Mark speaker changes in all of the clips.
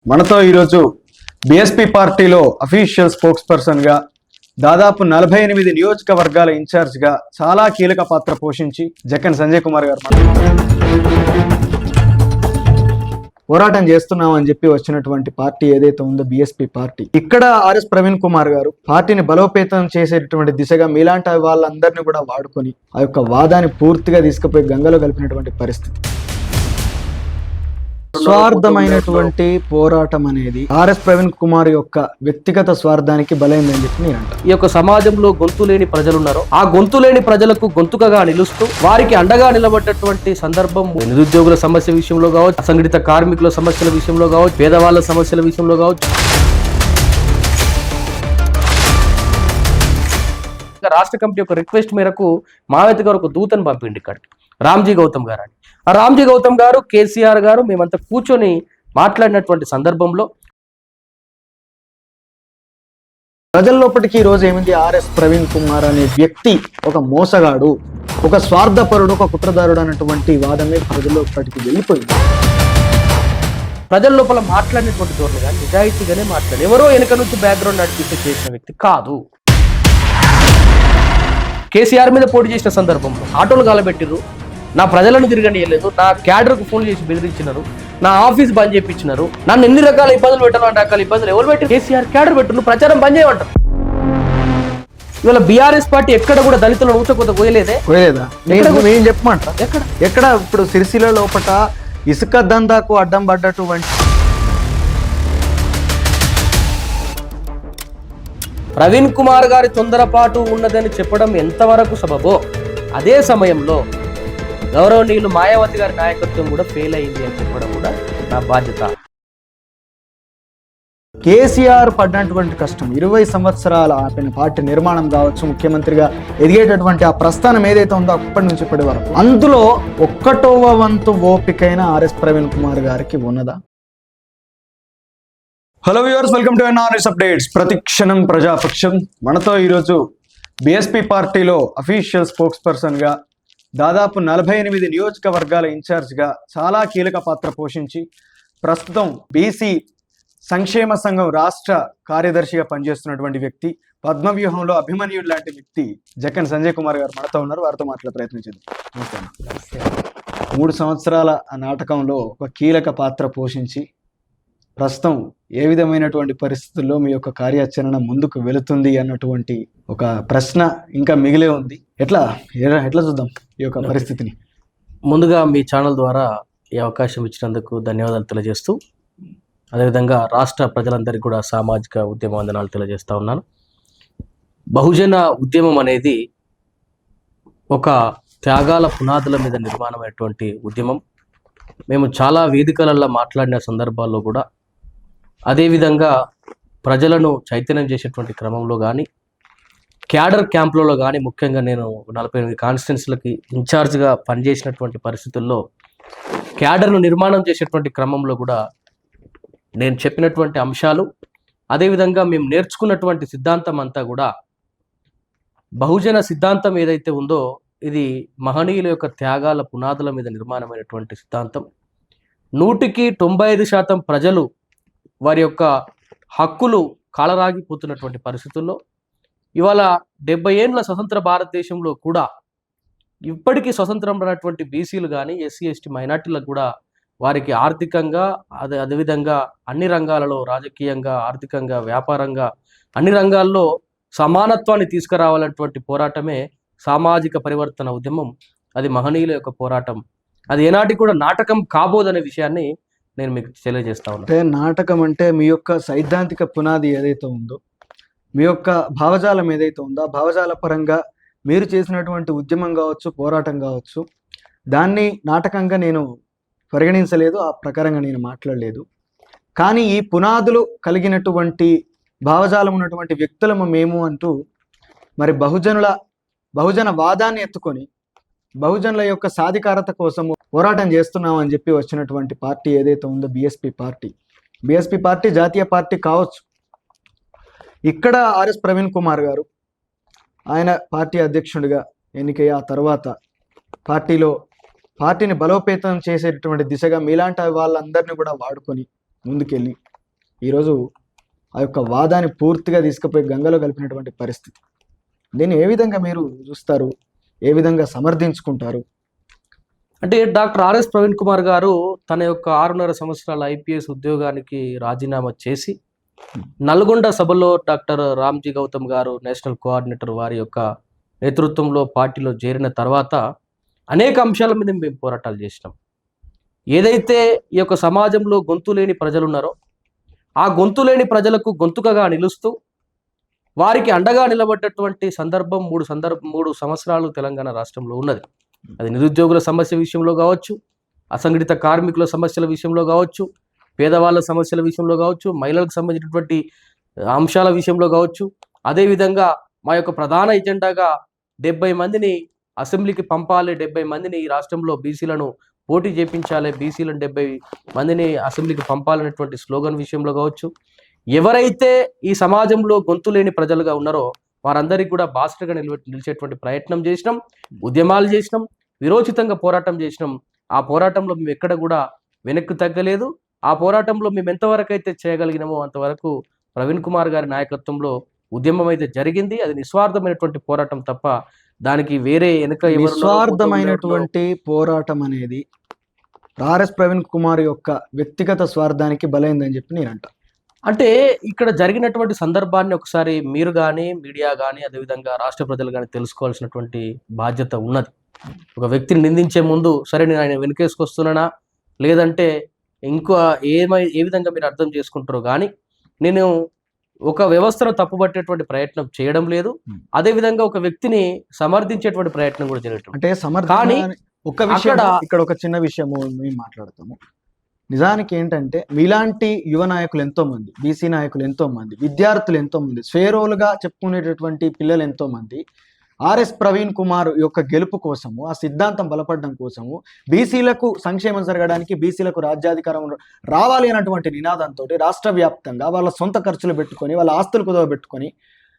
Speaker 1: మనతో ఈరోజు బీఎస్పీ పార్టీలో అఫీషియల్ స్పోక్స్ పర్సన్గా దాదాపు 48 నియోజకవర్గాల ఇన్ఛార్జ్గా చాలా కీలక పాత్ర పోషించి జక్కన్ సంజయ్ కుమార్ గారు పోరాటం చేస్తున్నామని చెప్పి వచ్చినటువంటి పార్టీ ఏదైతే ఉందో బీఎస్పీ పార్టీ. ఇక్కడ ఆర్ఎస్ ప్రవీణ్ కుమార్ గారు పార్టీని బలోపేతం చేసేటటువంటి దిశగా మీలాంటి వాళ్ళందరినీ కూడా వాడుకొని ఆ యొక్క వాదాన్ని పూర్తిగా తీసుకుపోయి గంగలో కలిపినటువంటి పరిస్థితి. స్వార్థమైనటువంటి పోరాటం అనేది ఆర్ఎస్ ప్రవీణ్ కుమార్ యొక్క వ్యక్తిగత స్వార్థానికి బలైందని చెప్పి నేను అంట.
Speaker 2: ఈ యొక్క సమాజంలో గొంతు లేని ప్రజలు ఉన్నారో ఆ గొంతు లేని ప్రజలకు గొంతుకగా నిలుస్తూ వారికి అండగా నిలబడ్డటువంటి సందర్భం నిరుద్యోగుల సమస్య విషయంలో కావచ్చు, అసంఘటిత కార్మికుల సమస్యల విషయంలో కావచ్చు, పేదవాళ్ళ సమస్యల విషయంలో కావచ్చు. రాష్ట్ర కమిటీ యొక్క రిక్వెస్ట్ మేరకు మావేతి గారు ఒక దూతను పంపిండి ఇక్కడికి, రామ్జీ గౌతమ్ గారు అని. ఆ రామ్జీ గౌతమ్ గారు, కేసీఆర్ గారు మేమంతా కూర్చొని మాట్లాడినటువంటి సందర్భంలో
Speaker 1: ప్రజల్లోపటికి ఈ రోజు ఏమింది, ఆర్ఎస్ ప్రవీణ్ కుమార్ అనే వ్యక్తి ఒక మోసగాడు, ఒక స్వార్థపరుడు, ఒక కుట్రదారుడు అన్నటువంటి వాదమే ప్రజల్లోపటికి వెళ్ళిపోయింది.
Speaker 2: ప్రజల లోపల మాట్లాడినటువంటి ధోరణిగా నిజాయితీగానే మాట్లాడి ఎవరో వెనక నుంచి బ్యాక్గ్రౌండ్ నడిపిస్తే చేసిన వ్యక్తి కాదు. కేసీఆర్ మీద పోటీ చేసిన సందర్భంలో ఆటోలు కాలబెట్టిర్రు, నా ప్రజలను తిరగనియలేదు, నా క్యాడర్కు ఫోన్ చేసి బెదిరించినారు, నా ఆఫీస్ బంద్ చేయించినారు, నన్ను ఎన్ని రకాల ఇబ్బందులు పెట్టాను, అంటే రకాల ఇబ్బందులు ఎవరు పెట్టి కేసీఆర్ క్యాడర్ పెట్టు, ప్రచారం బంద్ చేయమంటారు. ఇవాళ బీఆర్ఎస్ పార్టీ ఎక్కడ కూడా దళితులను ఊచకొత పోయలేదా?
Speaker 1: నేను చెప్పమంట ఎక్కడ ఇప్పుడు సిరిసిల్ల లోపల ఇసుక దందాకు అడ్డం పడ్డటువంటి
Speaker 2: ప్రవీణ్ కుమార్ గారి తొందరపాటు ఉన్నదని చెప్పడం ఎంతవరకు సబబో, అదే సమయంలో గౌరవనీయులు మాయావతి గారి నాయకత్వం కూడా ఫెయిల్ అయింది అని చెప్పడం కూడా నా బాధ్యత.
Speaker 1: కేసీఆర్ పడినటువంటి కష్టం 20 సంవత్సరాల ఆపిన పార్టీ నిర్మాణం కావచ్చు, ముఖ్యమంత్రిగా ఎదిగేటటువంటి ఆ ప్రస్థానం ఏదైతే ఉందో అప్పటి నుంచి ఇప్పటి వరకు అందులో 1/1 వంతు ఓపికైన ఆర్ఎస్ ప్రవీణ్ కుమార్ గారికి ఉన్నదా? Hello viewers, welcome to NRS updates. ప్రతిక్షణం ప్రజాపక్షం. మనతో ఈరోజు బీఎస్పీ పార్టీలో అఫీషియల్ స్పోక్స్ పర్సన్గా దాదాపు 48 నియోజకవర్గాల ఇన్ఛార్జ్గా చాలా కీలక పాత్ర పోషించి ప్రస్తుతం బీసీ సంక్షేమ సంఘం రాష్ట్ర కార్యదర్శిగా పనిచేస్తున్నటువంటి వ్యక్తి, పద్మవ్యూహంలో అభిమన్యుడు లాంటి వ్యక్తి జక్కన్ సంజయ్ కుమార్ గారు మనతో ఉన్నారు. వారితో మాట్లాడే ప్రయత్నించింది. 3 సంవత్సరాల ఆ నాటకంలో ఒక కీలక పాత్ర పోషించి ప్రస్తుతం ఏ విధమైనటువంటి పరిస్థితుల్లో మీ యొక్క కార్యాచరణ ముందుకు వెళుతుంది అన్నటువంటి ఒక ప్రశ్న ఇంకా మిగిలే ఉంది. ఎట్లా చూద్దాం ఈ యొక్క పరిస్థితిని?
Speaker 2: ముందుగా మీ ఛానల్ ద్వారా ఈ అవకాశం ఇచ్చినందుకు ధన్యవాదాలు తెలియజేస్తూ, అదేవిధంగా రాష్ట్ర ప్రజలందరికీ కూడా సామాజిక ఉద్యమ వందనాలు తెలియజేస్తూ ఉన్నాను. బహుజన ఉద్యమం అనేది ఒక త్యాగాల పునాదుల మీద నిర్మాణమైనటువంటి ఉద్యమం. మేము చాలా వేదికలలో మాట్లాడిన సందర్భాల్లో కూడా అదేవిధంగా ప్రజలను చైతన్యం చేసేటువంటి క్రమంలో కానీ, క్యాడర్ క్యాంపులలో కానీ, ముఖ్యంగా నేను 48 కాన్స్టిట్యున్సీలకి ఇన్ఛార్జ్గా పనిచేసినటువంటి పరిస్థితుల్లో క్యాడర్ను నిర్మాణం చేసేటువంటి క్రమంలో కూడా నేను చెప్పినటువంటి అంశాలు, అదేవిధంగా మేము నేర్చుకున్నటువంటి సిద్ధాంతం అంతా కూడా బహుజన సిద్ధాంతం ఏదైతే ఉందో ఇది మహనీయుల యొక్క త్యాగాల పునాదుల మీద నిర్మాణమైనటువంటి సిద్ధాంతం. 100కి 95% ప్రజలు వారి యొక్క హక్కులు కాలరాగిపోతున్నటువంటి పరిస్థితుల్లో ఇవాళ 70 ఏళ్ళ స్వతంత్ర భారతదేశంలో కూడా ఇప్పటికీ స్వతంత్రం ఉన్నటువంటి బీసీలు కానీ, ఎస్సీ ఎస్టీ మైనార్టీలకు కూడా వారికి ఆర్థికంగా అదేవిధంగా అన్ని రంగాలలో, రాజకీయంగా, ఆర్థికంగా, వ్యాపారంగా అన్ని రంగాల్లో సమానత్వాన్ని తీసుకురావాలన్నటువంటి పోరాటమే సామాజిక పరివర్తన ఉద్యమం. అది మహనీయుల యొక్క పోరాటం. అది ఏనాటి కూడా నాటకం కాబోదనే విషయాన్ని నేను మీకు తెలియజేస్తా ఉన్నాను.
Speaker 1: అంటే నాటకం అంటే మీ యొక్క సైద్ధాంతిక పునాది ఏదైతే ఉందో, మీ యొక్క భావజాలం ఏదైతే ఉందో, ఆ భావజాల పరంగా మీరు చేసినటువంటి ఉద్యమం కావచ్చు, పోరాటం కావచ్చు, దాన్ని నాటకంగా నేను పరిగణించలేదు, ఆ ప్రకారంగా నేను మాట్లాడలేదు. కానీ ఈ పునాదులు కలిగినటువంటి భావజాలం ఉన్నటువంటి వ్యక్తులము మేము అంటూ మరి బహుజన వాదాన్ని ఎత్తుకొని బహుజనుల యొక్క సాధికారత కోసం పోరాటం చేస్తున్నామని చెప్పి వచ్చినటువంటి పార్టీ ఏదైతే ఉందో బీఎస్పీ పార్టీ జాతీయ పార్టీ కావచ్చు. ఇక్కడ ఆర్ఎస్ ప్రవీణ్ కుమార్ గారు ఆయన పార్టీ అధ్యక్షుడిగా ఎన్నికయ్య ఆ తర్వాత పార్టీని బలోపేతం చేసేటటువంటి దిశగా మీలాంటి వాళ్ళందరినీ కూడా వాడుకొని ముందుకెళ్ళి ఈరోజు ఆ యొక్క వాదాన్ని పూర్తిగా తీసుకుపోయి గంగలో కలిపినటువంటి పరిస్థితి. దీన్ని ఏ విధంగా మీరు చూస్తారు, ఏ విధంగా సమర్థించుకుంటారు?
Speaker 2: అంటే డాక్టర్ ఆర్ఎస్ ప్రవీణ్ కుమార్ గారు తన యొక్క 6.5 సంవత్సరాల ఐపీఎస్ ఉద్యోగానికి రాజీనామా చేసి నల్గొండ సభలో డాక్టర్ రామ్జీ గౌతమ్ గారు నేషనల్ కోఆర్డినేటర్ వారి యొక్క నేతృత్వంలో పార్టీలో చేరిన తర్వాత అనేక అంశాల మీద మేము పోరాటాలు చేసినాం. ఏదైతే ఈ యొక్క సమాజంలో గొంతు లేని ప్రజలు ఉన్నారో ఆ గొంతు లేని ప్రజలకు గొంతుకగా నిలుస్తూ వారికి అండగా నిలబడ్డటువంటి సందర్భం 3 సంవత్సరాలు తెలంగాణ రాష్ట్రంలో ఉన్నది. అది నిరుద్యోగుల సమస్య విషయంలో కావచ్చు, అసంఘటిత కార్మికుల సమస్యల విషయంలో కావచ్చు, పేదవాళ్ళ సమస్యల విషయంలో కావచ్చు, మహిళలకు సంబంధించినటువంటి అంశాల విషయంలో కావచ్చు. అదేవిధంగా మా యొక్క ప్రధాన ఎజెండాగా 70 మందిని అసెంబ్లీకి పంపాలి, 70 మందిని ఈ రాష్ట్రంలో బీసీలను పోటీ చేపించాలి, బీసీలను 70 మందిని అసెంబ్లీకి పంపాలనేటువంటి స్లోగన్ విషయంలో కావచ్చు. ఎవరైతే ఈ సమాజంలో గొంతు లేని ప్రజలుగా ఉన్నారో వారందరికీ కూడా బాసటగా నిలిచేటువంటి ప్రయత్నం చేసినాం, ఉద్యమాలు చేసినాం, విరోచితంగా పోరాటం చేసినాం. ఆ పోరాటంలో మేము ఎక్కడ కూడా వెనక్కి తగ్గలేదు. ఆ పోరాటంలో మేము ఎంతవరకు అయితే చేయగలిగినామో అంతవరకు ప్రవీణ్ కుమార్ గారి నాయకత్వంలో ఉద్యమం అయితే జరిగింది. అది నిస్వార్థమైనటువంటి పోరాటం తప్ప దానికి వేరే వెనుక
Speaker 1: నిస్వార్థమైనటువంటి పోరాటం అనేది ఆర్ఎస్ ప్రవీణ్ కుమార్ యొక్క వ్యక్తిగత స్వార్థానికి బలైందని చెప్పి నేను అంటా.
Speaker 2: అంటే ఇక్కడ జరిగినటువంటి సందర్భాన్ని ఒకసారి మీరు కానీ, మీడియా కానీ, అదేవిధంగా రాష్ట్ర ప్రజలు కానీ తెలుసుకోవాల్సినటువంటి బాధ్యత ఉన్నది. ఒక వ్యక్తిని నిందించే ముందు సరే నేను ఆయన వెనుకేసుకొస్తున్నానా లేదంటే ఇంకో ఏ విధంగా మీరు అర్థం చేసుకుంటారో కానీ నేను ఒక వ్యవస్థను తప్పుపట్టేటువంటి ప్రయత్నం చేయడం లేదు. అదేవిధంగా ఒక వ్యక్తిని సమర్థించేటువంటి ప్రయత్నం కూడా జరగటం
Speaker 1: అంటే కానీ ఒక విషయం ఇక్కడ ఒక చిన్న విషయము మేము మాట్లాడతాము. నిజానికి ఏంటంటే మీలాంటి యువ నాయకులు ఎంతో మంది, బీసీ నాయకులు ఎంతో మంది, విద్యార్థులు ఎంతో మంది, స్వేరోలుగా చెప్పుకునేటటువంటి పిల్లలు ఎంతో మంది ఆర్ఎస్ ప్రవీణ్ కుమార్ యొక్క గెలుపు కోసము, ఆ సిద్ధాంతం బలపడడం కోసము, బీసీలకు సంక్షేమం జరగడానికి, బీసీలకు రాజ్యాధికారం రావాలి అన్నటువంటి నినాదంతో రాష్ట్ర వ్యాప్తంగా వాళ్ళ సొంత ఖర్చులు పెట్టుకొని, వాళ్ళ ఆస్తులు కుదవబెట్టుకొని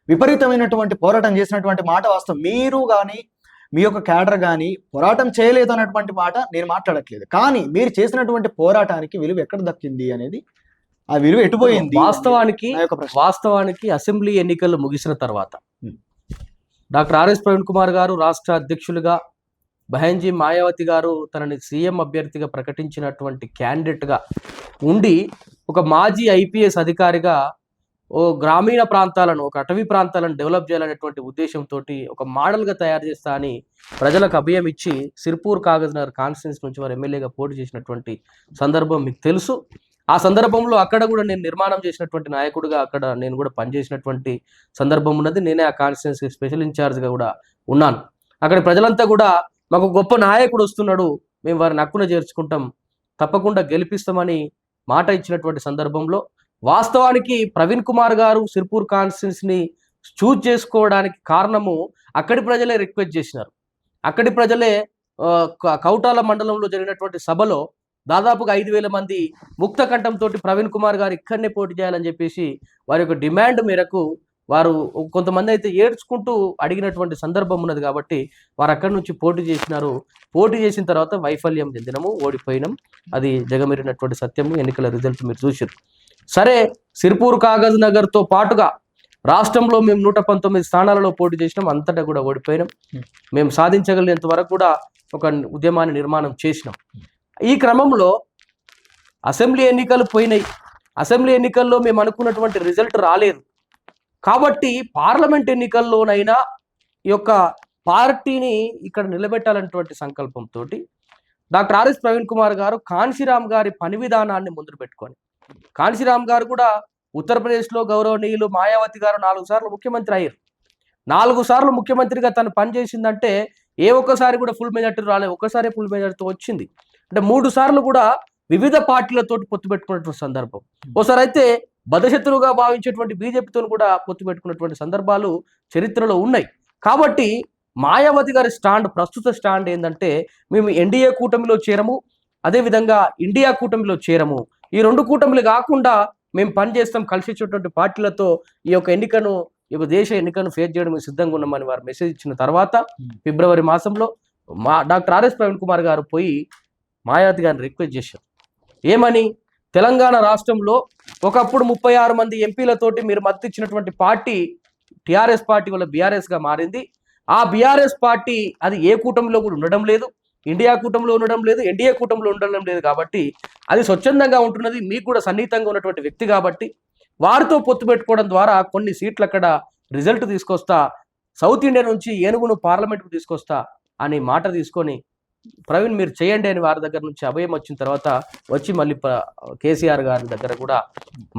Speaker 1: విపరీతమైనటువంటి పోరాటం చేసినటువంటి మాట వాస్తవం. మీరు కానీ మీ యొక్క క్యాడర్ కానీ పోరాటం చేయలేదు అన్నటువంటి మాట నేను మాట్లాడట్లేదు. కానీ మీరు చేసినటువంటి పోరాటానికి విలువ ఎక్కడ దక్కింది అనేది, ఆ విలువ ఎటుపోయింది?
Speaker 2: వాస్తవానికి అసెంబ్లీ ఎన్నికలు ముగిసిన తర్వాత డాక్టర్ ఆర్ఎస్ ప్రవీణ్ కుమార్ గారు రాష్ట్ర అధ్యక్షులుగా, బహెన్జీ మాయావతి గారు తనని సీఎం అభ్యర్థిగా ప్రకటించినటువంటి క్యాండిడేట్గా ఉండి ఒక మాజీ ఐపీఎస్ అధికారిగా ఓ గ్రామీణ ప్రాంతాలను, ఒక అటవీ ప్రాంతాలను డెవలప్ చేయాలనేటువంటి ఉద్దేశంతో ఒక మోడల్గా తయారు చేస్తా అని ప్రజలకు అభయం ఇచ్చి సిర్పూర్ కాగజ్ నగర్ కాన్స్టిట్యున్సీ నుంచి వారు ఎమ్మెల్యేగా పోటీ చేసినటువంటి సందర్భం మీకు తెలుసు. ఆ సందర్భంలో అక్కడ కూడా నేను నిర్మాణం చేసినటువంటి నాయకుడిగా అక్కడ నేను కూడా పనిచేసినటువంటి సందర్భం ఉన్నది. నేనే ఆ కాన్స్టిట్యున్సీ స్పెషల్ ఇన్ఛార్జ్గా కూడా ఉన్నాను. అక్కడ ప్రజలంతా కూడా మాకు గొప్ప నాయకుడు వస్తున్నాడు, మేము వారిని హక్కున చేర్చుకుంటాం, తప్పకుండా గెలిపిస్తామని మాట ఇచ్చినటువంటి సందర్భంలో వాస్తవానికి ప్రవీణ్ కుమార్ గారు సిర్పూర్ కాన్స్టిట్యున్సీని చూజ్ చేసుకోవడానికి కారణము అక్కడి ప్రజలే రిక్వెస్ట్ చేసినారు. అక్కడి ప్రజలే కౌటాల మండలంలో జరిగినటువంటి సభలో దాదాపుగా 5,000 మంది ముక్త కంఠంతో ప్రవీణ్ కుమార్ గారు ఇక్కడనే పోటీ చేయాలని చెప్పేసి వారి యొక్క డిమాండ్ మేరకు వారు కొంతమంది అయితే ఏడ్చుకుంటూ అడిగినటువంటి సందర్భం ఉన్నది. కాబట్టి వారు అక్కడి నుంచి పోటీ చేసినారు. పోటీ చేసిన తర్వాత వైఫల్యం చెందినము, ఓడిపోయినాం. అది జగమెరినటువంటి సత్యము. ఎన్నికల రిజల్ట్ మీరు చూసారు. సరే, సిర్పూర్ కాగజ్ నగర్తో పాటుగా రాష్ట్రంలో మేము 119 స్థానాలలో పోటీ చేసినాం, అంతటా కూడా ఓడిపోయినాం. మేము సాధించగలిగినంత వరకు కూడా ఒక ఉద్యమాన్ని నిర్మాణం చేసినాం. ఈ క్రమంలో అసెంబ్లీ ఎన్నికలు పోయినాయి. అసెంబ్లీ ఎన్నికల్లో మేము అనుకున్నటువంటి రిజల్ట్ రాలేదు. కాబట్టి పార్లమెంట్ ఎన్నికల్లోనైనా ఈ యొక్క పార్టీని ఇక్కడ నిలబెట్టాలన్నటువంటి సంకల్పంతో డాక్టర్ ఆర్ఎస్ ప్రవీణ్ కుమార్ గారు కాన్షీరామ్ గారి పని విధానాన్ని ముందు పెట్టుకొని, కాన్షీరామ్ గారు కూడా ఉత్తరప్రదేశ్లో గౌరవనీయులు మాయావతి గారు 4 సార్లు ముఖ్యమంత్రి అయ్యారు. 4 సార్లు ముఖ్యమంత్రిగా తను పనిచేసిందంటే ఏ ఒక్కసారి కూడా ఫుల్ మెజార్టీ రాలేదు, ఒక్కసారి ఫుల్ మెజార్టీతో వచ్చింది. అంటే 3 సార్లు కూడా వివిధ పార్టీలతో పొత్తు పెట్టుకున్నటువంటి సందర్భం. ఒకసారి అయితే బదశత్రువుగా భావించేటువంటి బీజేపీతో కూడా పొత్తు పెట్టుకున్నటువంటి సందర్భాలు చరిత్రలో ఉన్నాయి. కాబట్టి మాయావతి గారి ప్రస్తుత స్టాండ్ ఏంటంటే మేము ఎన్డీఏ కూటమిలో చేరము, అదేవిధంగా ఇండియా కూటమిలో చేరము, ఈ 2 కూటమిలు కాకుండా మేము పనిచేస్తాం, కలిసి వచ్చేటువంటి పార్టీలతో ఈ యొక్క ఎన్నికను, ఈ యొక్క దేశ ఎన్నికను ఫేస్ చేయడం సిద్ధంగా ఉన్నామని వారు మెసేజ్ ఇచ్చిన తర్వాత ఫిబ్రవరి మాసంలో డాక్టర్ ఆర్ఎస్ ప్రవీణ్ కుమార్ గారు పోయి మాయావతి గారిని రిక్వెస్ట్ చేశారు. ఏమని? తెలంగాణ రాష్ట్రంలో ఒకప్పుడు 36 మంది ఎంపీలతోటి మీరు మద్దతు ఇచ్చినటువంటి పార్టీ టిఆర్ఎస్ పార్టీ వల్ల బీఆర్ఎస్గా మారింది. ఆ బీఆర్ఎస్ పార్టీ అది ఏ కూటమిలో కూడా ఉండడం లేదు, ఇండియా కూటమిలో ఉండడం లేదు, ఎన్డీఏ కూటమిలో ఉండడం లేదు. కాబట్టి అది స్వచ్ఛందంగా ఉంటున్నది. మీకు కూడా సన్నిహితంగా ఉన్నటువంటి వ్యక్తి కాబట్టి వారితో పొత్తు పెట్టుకోవడం ద్వారా కొన్ని సీట్లు అక్కడ రిజల్ట్ తీసుకొస్తా, సౌత్ ఇండియా నుంచి ఏనుగును పార్లమెంట్కు తీసుకొస్తా అని మాట తీసుకొని ప్రవీణ్ మీరు చేయండి అని వారి దగ్గర నుంచి అభయం వచ్చిన తర్వాత వచ్చి మళ్ళీ కేసీఆర్ గారి దగ్గర కూడా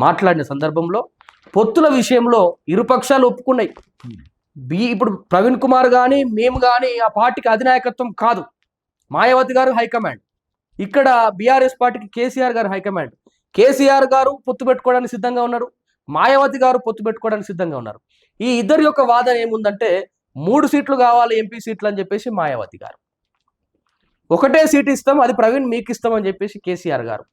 Speaker 2: మాట్లాడిన సందర్భంలో పొత్తుల విషయంలో ఇరుపక్షాలు ఒప్పుకున్నాయి. ఇప్పుడు ప్రవీణ్ కుమార్ కానీ మేము కానీ ఆ పార్టీకి అధినాయకత్వం కాదు, మాయావతి గారు హైకమాండ్. ఇక్కడ బీఆర్ఎస్ పార్టీకి కేసీఆర్ గారు హైకమాండ్. కేసీఆర్ గారు పొత్తు పెట్టుకోవడానికి సిద్ధంగా ఉన్నారు, మాయావతి గారు పొత్తు పెట్టుకోవడానికి సిద్ధంగా ఉన్నారు. ఈ ఇద్దరి యొక్క వాదన ఏముందంటే 3 సీట్లు కావాలి ఎంపీ సీట్లు అని చెప్పేసి మాయావతి గారు, ఒకటే సీట్ ఇస్తాం అది ప్రవీణ్ మీకు ఇస్తామని చెప్పేసి కేసీఆర్ గారు.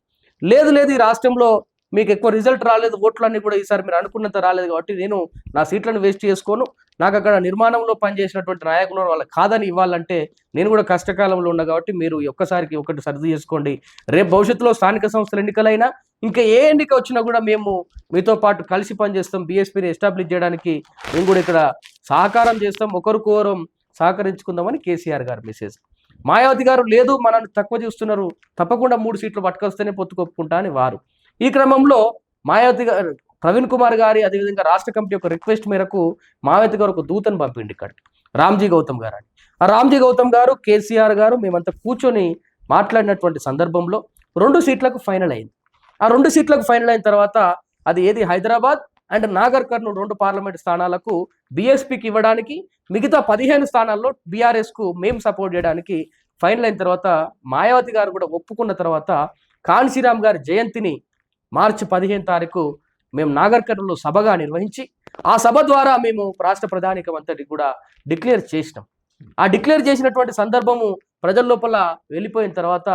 Speaker 2: లేదు లేదు ఈ రాష్ట్రంలో మీకు ఎక్కువ రిజల్ట్ రాలేదు, ఓట్లన్నీ కూడా ఈసారి మీరు అనుకున్నంత రాలేదు కాబట్టి నేను నా సీట్లను వేస్ట్ చేసుకోను, నాకు అక్కడ నిర్మాణంలో పనిచేసినటువంటి నాయకులు వాళ్ళకి కాదని ఇవ్వాలంటే నేను కూడా కష్టకాలంలో ఉన్నా కాబట్టి మీరు ఒక్కసారికి ఒకటి సర్ది చేసుకోండి, రేపు భవిష్యత్తులో స్థానిక సంస్థల ఎన్నికలైనా ఇంకా ఏ ఎన్నిక వచ్చినా కూడా మేము మీతో పాటు కలిసి పనిచేస్తాం, బీఎస్పీని ఎస్టాబ్లిష్ చేయడానికి మేము కూడా ఇక్కడ సహకారం చేస్తాం, ఒకరికొకరు సహకరించుకుందామని కేసీఆర్ గారు మెసేజ్. మాయావతి గారు లేదు మనల్ని తక్కువ చూస్తున్నారు, తప్పకుండా 3 సీట్లు పట్టుకొస్తేనే పొత్తుకొప్పుకుంటా అని వారు. ఈ క్రమంలో మాయావతి గారు ప్రవీణ్ కుమార్ గారి అదేవిధంగా రాష్ట్ర కమిటీ యొక్క రిక్వెస్ట్ మేరకు మాయావతి గారు ఒక దూతను పంపిండి ఇక్కడికి, రామ్జీ గౌతమ్ గారు అని. ఆ రామ్జీ గౌతమ్ గారు కేసీఆర్ గారు మేమంతా కూర్చొని మాట్లాడినటువంటి సందర్భంలో 2 సీట్లకు ఫైనల్ అయింది. ఆ 2 సీట్లకు ఫైనల్ అయిన తర్వాత అది ఏది హైదరాబాద్ అండ్ నాగర్ కర్నూలు 2 పార్లమెంట్ స్థానాలకు బీఎస్పీకి ఇవ్వడానికి, మిగతా 15 స్థానాల్లో బీఆర్ఎస్కు మేము సపోర్ట్ చేయడానికి ఫైనల్ అయిన తర్వాత మాయావతి గారు కూడా ఒప్పుకున్న తర్వాత కాన్సీరామ్ గారి జయంతిని మార్చి 15 తారీఖు మేము నాగర్ కర్నూలులో సభగా నిర్వహించి ఆ సభ ద్వారా మేము రాష్ట్ర ప్రధానికం అంతటి కూడా డిక్లేర్ చేసినాం. ఆ డిక్లేర్ చేసినటువంటి సందర్భము ప్రజల లోపల వెళ్ళిపోయిన తర్వాత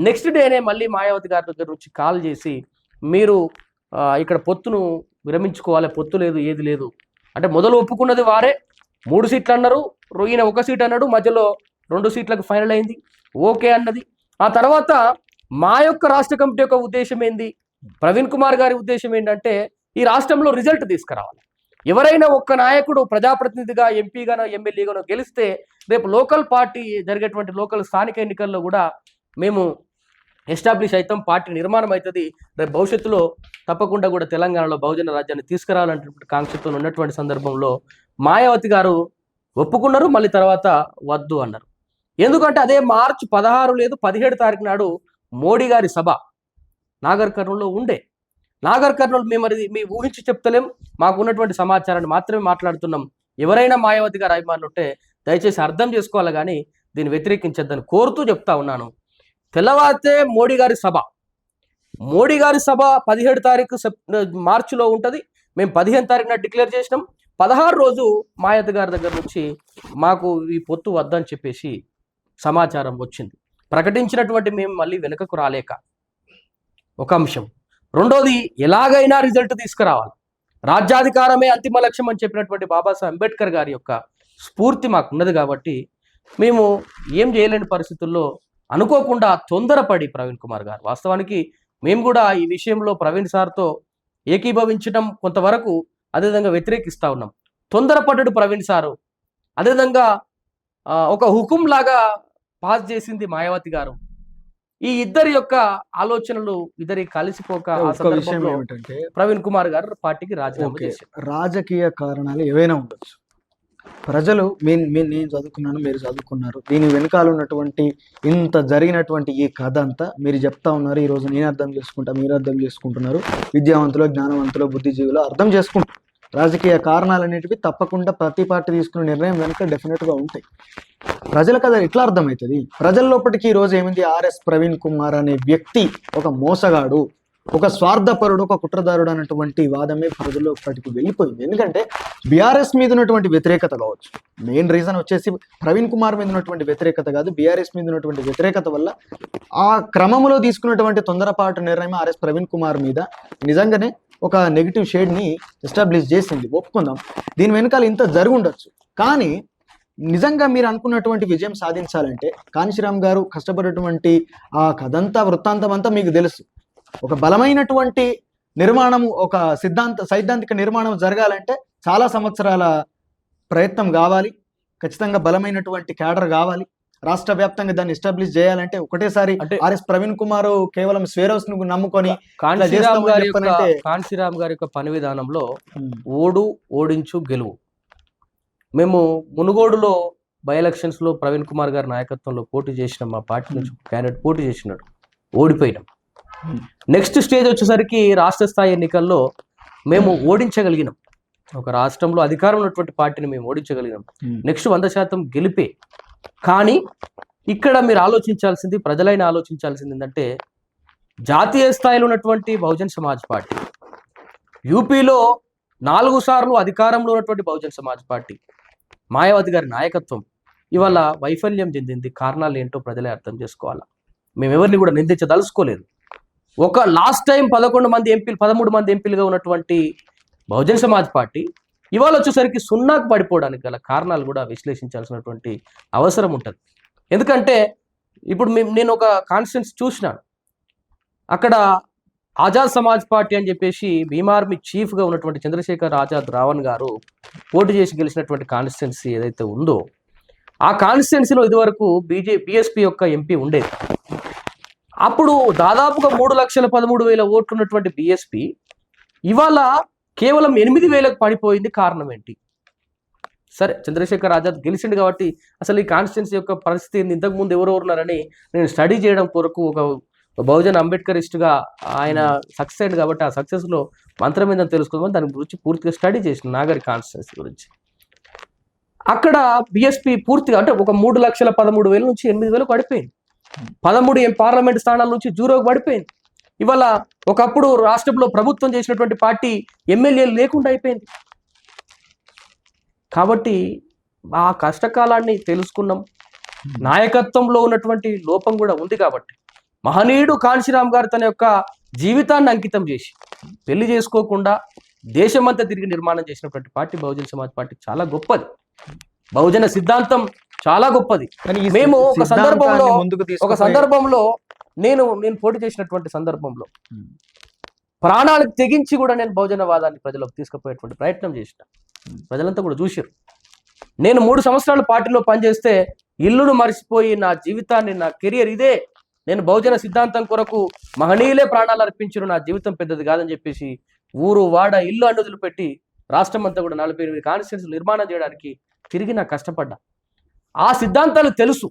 Speaker 2: నెక్స్ట్ డేనే మళ్ళీ మాయావతి గారి దగ్గర నుంచి కాల్ చేసి మీరు ఇక్కడ పొత్తును విరమించుకోవాలి, పొత్తు లేదు ఏది లేదు అంటే మొదలు ఒప్పుకున్నది వారే, 3 సీట్లు అన్నారు, ఈయన 1 సీట్ అన్నాడు, మధ్యలో 2 సీట్లకు ఫైనల్ అయింది, ఓకే అన్నది. ఆ తర్వాత మా యొక్క రాష్ట్ర కమిటీ యొక్క ఉద్దేశం ఏంది, ప్రవీణ్ కుమార్ గారి ఉద్దేశం ఏంటంటే ఈ రాష్ట్రంలో రిజల్ట్ తీసుకురావాలి. ఎవరైనా ఒక్క నాయకుడు ప్రజాప్రతినిధిగా ఎంపీగానో ఎమ్మెల్యేగానో గెలిస్తే రేపు లోకల్ పార్టీ జరిగేటువంటి లోకల్ స్థానిక ఎన్నికల్లో కూడా మేము ఎస్టాబ్లిష్ అవుతాం, పార్టీ నిర్మాణం అవుతుంది, రేపు భవిష్యత్తులో తప్పకుండా కూడా తెలంగాణలో బహుజన రాజ్యాన్ని తీసుకురావాలనేటువంటి కాంక్షతో ఉన్నటువంటి సందర్భంలో మాయావతి గారు ఒప్పుకున్నారు, మళ్ళీ తర్వాత వద్దు అన్నారు. ఎందుకంటే అదే మార్చి 16 లేదు 17 తారీఖు నాడు మోడీ గారి సభ నాగర్ కర్నూలులో ఉండే. నాగర్ కర్నూలు మేము ఊహించి చెప్తలేం, మాకు ఉన్నటువంటి సమాచారాన్ని మాత్రమే మాట్లాడుతున్నాం. ఎవరైనా మాయావతి గారు అభిమానులు ఉంటే దయచేసి అర్థం చేసుకోవాలి కానీ దీన్ని వ్యతిరేకించద్దని కోరుతూ చెప్తా ఉన్నాను. తెల్లవారితే మోడీ గారి సభ 17 తారీఖు మార్చిలో ఉంటుంది. మేము 15 తారీఖున డిక్లేర్ చేసినాం. 16 రోజు మాయావతి గారి దగ్గర నుంచి మాకు ఈ పొత్తు వద్దని చెప్పేసి సమాచారం వచ్చింది. ప్రకటించినటువంటి మేము మళ్ళీ వెనుకకు రాలేక ఒక అంశం. రెండోది ఎలాగైనా రిజల్ట్ తీసుకురావాలి, రాజ్యాధికారమే అంతిమ లక్ష్యం అని చెప్పినటువంటి బాబాసాహెబ్ అంబేద్కర్ గారి యొక్క స్ఫూర్తి మాకున్నది కాబట్టి మేము ఏం చేయలేని పరిస్థితుల్లో అనుకోకుండా తొందరపడి ప్రవీణ్ కుమార్ గారు, వాస్తవానికి మేము కూడా ఈ విషయంలో ప్రవీణ్ సార్తో ఏకీభవించడం కొంతవరకు, అదేవిధంగా వ్యతిరేకిస్తూ ఉన్నాం. తొందరపడ్డాడు ప్రవీణ్ సారు, అదేవిధంగా ఒక హుకుం లాగా పాస్ చేసింది మాయావతి గారు. ఈ ఇద్దరి యొక్క ఆలోచనలు ఇద్దరి కలిసిపోక ప్రవీణ్ కుమార్ గారు పార్టీకి రాజీనామా చేశారు.
Speaker 1: రాజకీయ కారణాలు ఏవైనా ఉండొచ్చు, ప్రజలు నేను చదువుకున్నాను, మీరు చదువుకున్నారు, దీని వెనకాల ఉన్నటువంటి ఇంత జరిగినటువంటి ఈ కథ అంతా మీరు చెప్తా ఉన్నారు. ఈరోజు నేను అర్థం చేసుకుంటా, మీరు అర్థం చేసుకుంటున్నారు, విద్యావంతులు, జ్ఞానవంతులు, బుద్ధిజీవులు అర్థం చేసుకుంటారు. రాజకీయ కారణాలు అనేటివి తప్పకుండా ప్రతి పార్టీ తీసుకునే నిర్ణయం వెనుక డెఫినెట్గా ఉంటాయి. ప్రజలకు అది ఎట్లా అర్థమవుతుంది? ప్రజల లోపలికి ఈరోజు ఏమింది, ఆర్ఎస్ ప్రవీణ్ కుమార్ అనే వ్యక్తి ఒక మోసగాడు, ఒక స్వార్థపరుడు, ఒక కుట్రదారుడు అన్నటువంటి వాదమే ప్రజల్లో ఇప్పటికి వెళ్ళిపోయింది. ఎందుకంటే బీఆర్ఎస్ మీద ఉన్నటువంటి వ్యతిరేకత కావచ్చు, మెయిన్ రీజన్ వచ్చేసి ప్రవీణ్ కుమార్ మీద ఉన్నటువంటి వ్యతిరేకత కాదు, బీఆర్ఎస్ మీద ఉన్నటువంటి వ్యతిరేకత వల్ల ఆ క్రమంలో తీసుకున్నటువంటి తొందరపాటు నిర్ణయం ఆర్ఎస్ ప్రవీణ్ కుమార్ మీద నిజంగానే ఒక నెగిటివ్ షేడ్ని ఎస్టాబ్లిష్ చేసింది, ఒప్పుకుందాం. దీని వెనకాల ఇంత జరుగుండొచ్చు, కానీ నిజంగా మీరు అనుకున్నటువంటి విజయం సాధించాలంటే కాన్షీరామ్ గారు కష్టపడేటువంటి ఆ కథంతా వృత్తాంతం అంతా మీకు తెలుసు. ఒక బలమైనటువంటి నిర్మాణం, ఒక సైద్ధాంతిక నిర్మాణం జరగాలంటే చాలా సంవత్సరాల ప్రయత్నం కావాలి. ఖచ్చితంగా బలమైనటువంటి క్యాడర్ కావాలి. రాష్ట్ర వ్యాప్తంగా దాన్ని ఎస్టాబ్లిష్ చేయాలంటే ఒకటేసారి
Speaker 2: అంటే
Speaker 1: ఆర్ఎస్ ప్రవీణ్ కుమార్ కేవలం స్వేరోస్ ను నమ్ముకొని
Speaker 2: కాన్సీరామ్ గారి యొక్క పని విధానంలో ఓడు ఓడించు గెలువు. మేము మునుగోడులో బై ఎలక్షన్స్ లో ప్రవీణ్ కుమార్ గారి నాయకత్వంలో పోటీ చేసిన మా పార్టీ నుంచి క్యాండిడేట్ పోటీ చేసినాడు, ఓడిపోయినాం. నెక్స్ట్ స్టేజ్ వచ్చేసరికి రాష్ట్ర స్థాయి ఎన్నికల్లో మేము ఓడించగలిగినాం. ఒక రాష్ట్రంలో అధికారం ఉన్నటువంటి పార్టీని మేము ఓడించగలిగినాం. నెక్స్ట్ 100% గెలిపే. కానీ ఇక్కడ మీరు ఆలోచించాల్సింది, ప్రజలైన ఆలోచించాల్సింది ఏంటంటే, జాతీయ స్థాయిలో ఉన్నటువంటి బహుజన్ సమాజ్ పార్టీ, యూపీలో 4 సార్లు అధికారంలో ఉన్నటువంటి బహుజన్ సమాజ్ పార్టీ, మాయావతి గారి నాయకత్వం ఇవాళ వైఫల్యం చెందింది. కారణాలు ఏంటో ప్రజలే అర్థం చేసుకోవాలా. మేము ఎవరిని కూడా నిందించదలుచుకోలేదు. ఒక లాస్ట్ టైం 13 మంది ఎంపీలుగా ఉన్నటువంటి బహుజన్ సమాజ్ పార్టీ ఇవాళ వచ్చేసరికి 0కు పడిపోవడానికి గల కారణాలు కూడా విశ్లేషించాల్సినటువంటి అవసరం ఉంటుంది. ఎందుకంటే ఇప్పుడు నేను ఒక కాన్స్టిట్యున్సీ చూసినాను, అక్కడ ఆజాద్ సమాజ్ పార్టీ అని చెప్పేసి భీమ్ ఆర్మీ చీఫ్గా ఉన్నటువంటి చంద్రశేఖర్ ఆజాద్ రావణ్ గారు పోటీ చేసి గెలిచినటువంటి కాన్స్టిట్యున్సీ ఏదైతే ఉందో, ఆ కాన్స్టిట్యున్సీలో ఇదివరకు బీఎస్పీ యొక్క ఎంపీ ఉండేది. అప్పుడు దాదాపుగా 3,13,000 ఓట్లు ఉన్నటువంటి బీఎస్పీ ఇవాళ కేవలం 8,000కు పడిపోయింది. కారణం ఏంటి? సరే, చంద్రశేఖర్ ఆజాద్ గెలిచిండు కాబట్టి అసలు ఈ కాన్స్టిట్యున్సీ యొక్క పరిస్థితి ఇంతకుముందు ఎవరెవరు ఉన్నారని నేను స్టడీ చేయడం కొరకు ఒక బహుజన్ అంబేద్కరిస్ట్గా ఆయన సక్సెస్ అయ్యింది కాబట్టి ఆ సక్సెస్లో మంత్రం ఏందని తెలుసుకోమని దాని గురించి పూర్తిగా స్టడీ చేసిన నాగరి కాన్స్టిట్యున్సీ గురించి. అక్కడ బీఎస్పీ పూర్తిగా అంటే ఒక 3,13,000 నుంచి 8,000 పడిపోయింది. 13 పార్లమెంట్ స్థానాల నుంచి 0కు పడిపోయింది. ఇవాళ ఒకప్పుడు రాష్ట్రంలో ప్రభుత్వం చేసినటువంటి పార్టీ ఎమ్మెల్యేలు లేకుండా అయిపోయింది. కాబట్టి ఆ కష్టకాలాన్ని తెలుసుకున్నాం. నాయకత్వంలో ఉన్నటువంటి లోపం కూడా ఉంది కాబట్టి మహనీయుడు కాన్షీరామ్ గారు తన యొక్క జీవితాన్ని అంకితం చేసి పెళ్లి చేసుకోకుండా దేశమంతా తిరిగి నిర్మాణం చేసినటువంటి పార్టీ బహుజన్ సమాజ్ పార్టీ చాలా గొప్పది. బహుజన సిద్ధాంతం చాలా గొప్పది. మేము ఒక సందర్భంలో నేను పోటీ చేసినటువంటి సందర్భంలో ప్రాణాలకు తెగించి కూడా నేను బహుజనవాదాన్ని ప్రజలకు తీసుకుపోయేటువంటి ప్రయత్నం చేసిన. ప్రజలంతా కూడా చూశారు. నేను 3 సంవత్సరాలు పార్టీలో పనిచేస్తే ఇల్లును మర్చిపోయి నా జీవితాన్ని, నా కెరియర్ ఇదే, నేను బహుజన సిద్ధాంతం కొరకు మహనీయులే ప్రాణాలు అర్పించారు, నా జీవితం పెద్దది కాదని చెప్పేసి ఊరు వాడ ఇల్లు అన్నుదులు పెట్టి రాష్ట్రం అంతా కూడా 48 కాన్స్టిట్యున్సీలు నిర్మాణం చేయడానికి తిరిగి నాకు కష్టపడ్డా. ఆ సిద్ధాంతాలు తెలుసు,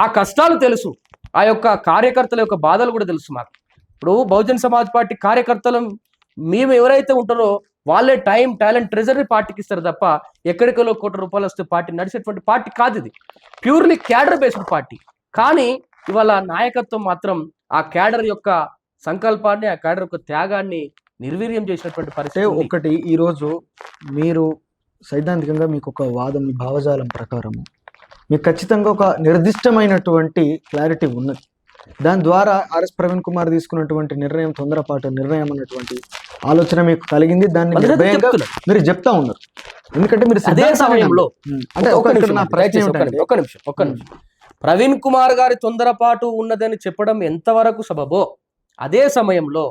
Speaker 2: ఆ కష్టాలు తెలుసు, ఆ యొక్క కార్యకర్తల యొక్క బాధలు కూడా తెలుసు మాకు. ఇప్పుడు బహుజన్ సమాజ్ పార్టీ కార్యకర్తలు మేము ఎవరైతే ఉంటారో వాళ్ళే టైం, టాలెంట్, ట్రెజరీ పార్టీకి ఇస్తారు తప్ప ఎక్కడికలో ₹1,00,00,000 వస్తే పార్టీ నడిచేటువంటి పార్టీ కాదు. ఇది ప్యూర్లీ క్యాడర్ బేస్డ్ పార్టీ. కానీ ఇవాళ నాయకత్వం మాత్రం ఆ క్యాడర్ యొక్క సంకల్పాన్ని, ఆ క్యాడర్ యొక్క త్యాగాన్ని నిర్వీర్యం చేసినటువంటి పరిస్థితి.
Speaker 1: ఒకటి, ఈరోజు మీరు సైద్ధాంతికంగా మీకు ఒక వాదం, మీ భావజాలం ప్రకారము మీకు ఖచ్చితంగా ఒక నిర్దిష్టమైనటువంటి క్లారిటీ ఉన్నది. దాని ద్వారా ఆర్ఎస్ ప్రవీణ్ కుమార్ తీసుకున్నటువంటి నిర్ణయం తొందరపాటు నిర్ణయం అన్నటువంటి ఆలోచన మీకు కలిగింది. దాన్ని మీరు చెప్తా ఉన్నారు. ఎందుకంటే మీరు
Speaker 2: అదే సమయంలో అంటే ఒక్క నిమిషం ప్రవీణ్ కుమార్ గారి తొందరపాటు ఉన్నదని చెప్పడం ఎంతవరకు సబబో, అదే సమయంలో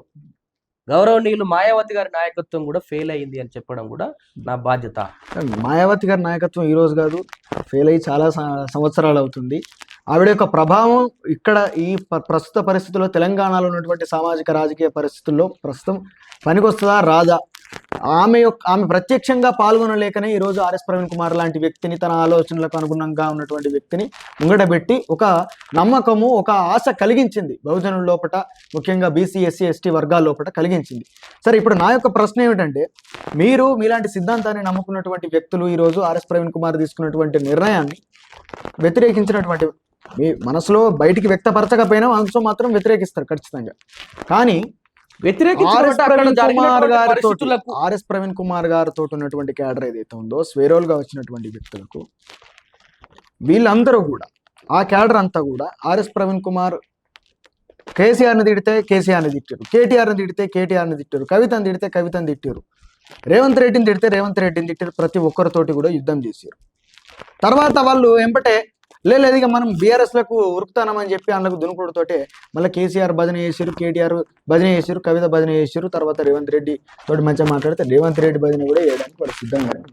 Speaker 2: గౌరవనీయులు మాయావతి గారి నాయకత్వం కూడా ఫెయిల్ అయింది అని చెప్పడం కూడా నా బాధ్యత.
Speaker 1: మాయావతి గారి నాయకత్వం ఈ రోజు కాదు, ఫెయిల్ అయ్యి చాలా సంవత్సరాలు అవుతుంది. ఆవిడ యొక్క ప్రభావం ఇక్కడ ఈ ప్రస్తుత పరిస్థితుల్లో, తెలంగాణలో ఉన్నటువంటి సామాజిక రాజకీయ పరిస్థితుల్లో ప్రస్తుతం పనికొస్తుందా రాదా? ఆమె ప్రత్యక్షంగా పాల్గొనలేకనే ఈరోజు ఆర్ఎస్ ప్రవీణ్ కుమార్ లాంటి వ్యక్తిని, తన ఆలోచనలకు అనుగుణంగా ఉన్నటువంటి వ్యక్తిని ముంగడబెట్టి ఒక నమ్మకము, ఒక ఆశ కలిగించింది బహుజనుల లోపల, ముఖ్యంగా బీసీ, ఎస్సీ, ఎస్టీ వర్గాల లోపల కలిగించింది. సరే, ఇప్పుడు నా యొక్క ప్రశ్న ఏమిటంటే, మీరు మీలాంటి సిద్ధాంతాన్ని నమ్ముకున్నటువంటి వ్యక్తులు ఈరోజు ఆర్ఎస్ ప్రవీణ్ కుమార్ తీసుకున్నటువంటి నిర్ణయాన్ని వ్యతిరేకించినటువంటి, మీ మనసులో బయటికి వ్యక్తపరచకపోయినా మనసులో మాత్రం వ్యతిరేకిస్తారు ఖచ్చితంగా. కానీ ఆర్ఎస్ ప్రవీణ్ కుమార్ గారితో ఉన్నటువంటి క్యాడర్ ఏదైతే ఉందో, స్వేరోల్ గా వచ్చినటువంటి వ్యక్తులకు, వీళ్ళందరూ కూడా, ఆ క్యాడర్ అంతా కూడా ఆర్ఎస్ ప్రవీణ్ కుమార్ కేసీఆర్ని తిడితే కేసీఆర్ని తిట్టారు, కేటీఆర్ని తిడితే కేటీఆర్ని తిట్టారు, కవితను తిడితే కవితను తిట్టారు, రేవంత్ రెడ్డిని తిడితే రేవంత్ రెడ్డిని తిట్టారు. ప్రతి ఒక్కరితోటి కూడా యుద్ధం చేశారు. తర్వాత వాళ్ళు ఎంబటే లేదు ఇక మనం బీఆర్ఎస్ లకు ఉరుకుతానమని చెప్పి అందులో దునుకుడుతోటే మళ్ళీ కేసీఆర్ భజన చేసారు, కేటీఆర్ భజన చేసారు, కవిత భజన చేసారు, తర్వాత రేవంత్ రెడ్డి తోటి మంచిగా మాట్లాడితే రేవంత్ రెడ్డి భజన కూడా చేయడానికి వాళ్ళు సిద్ధంగా ఉన్నారు.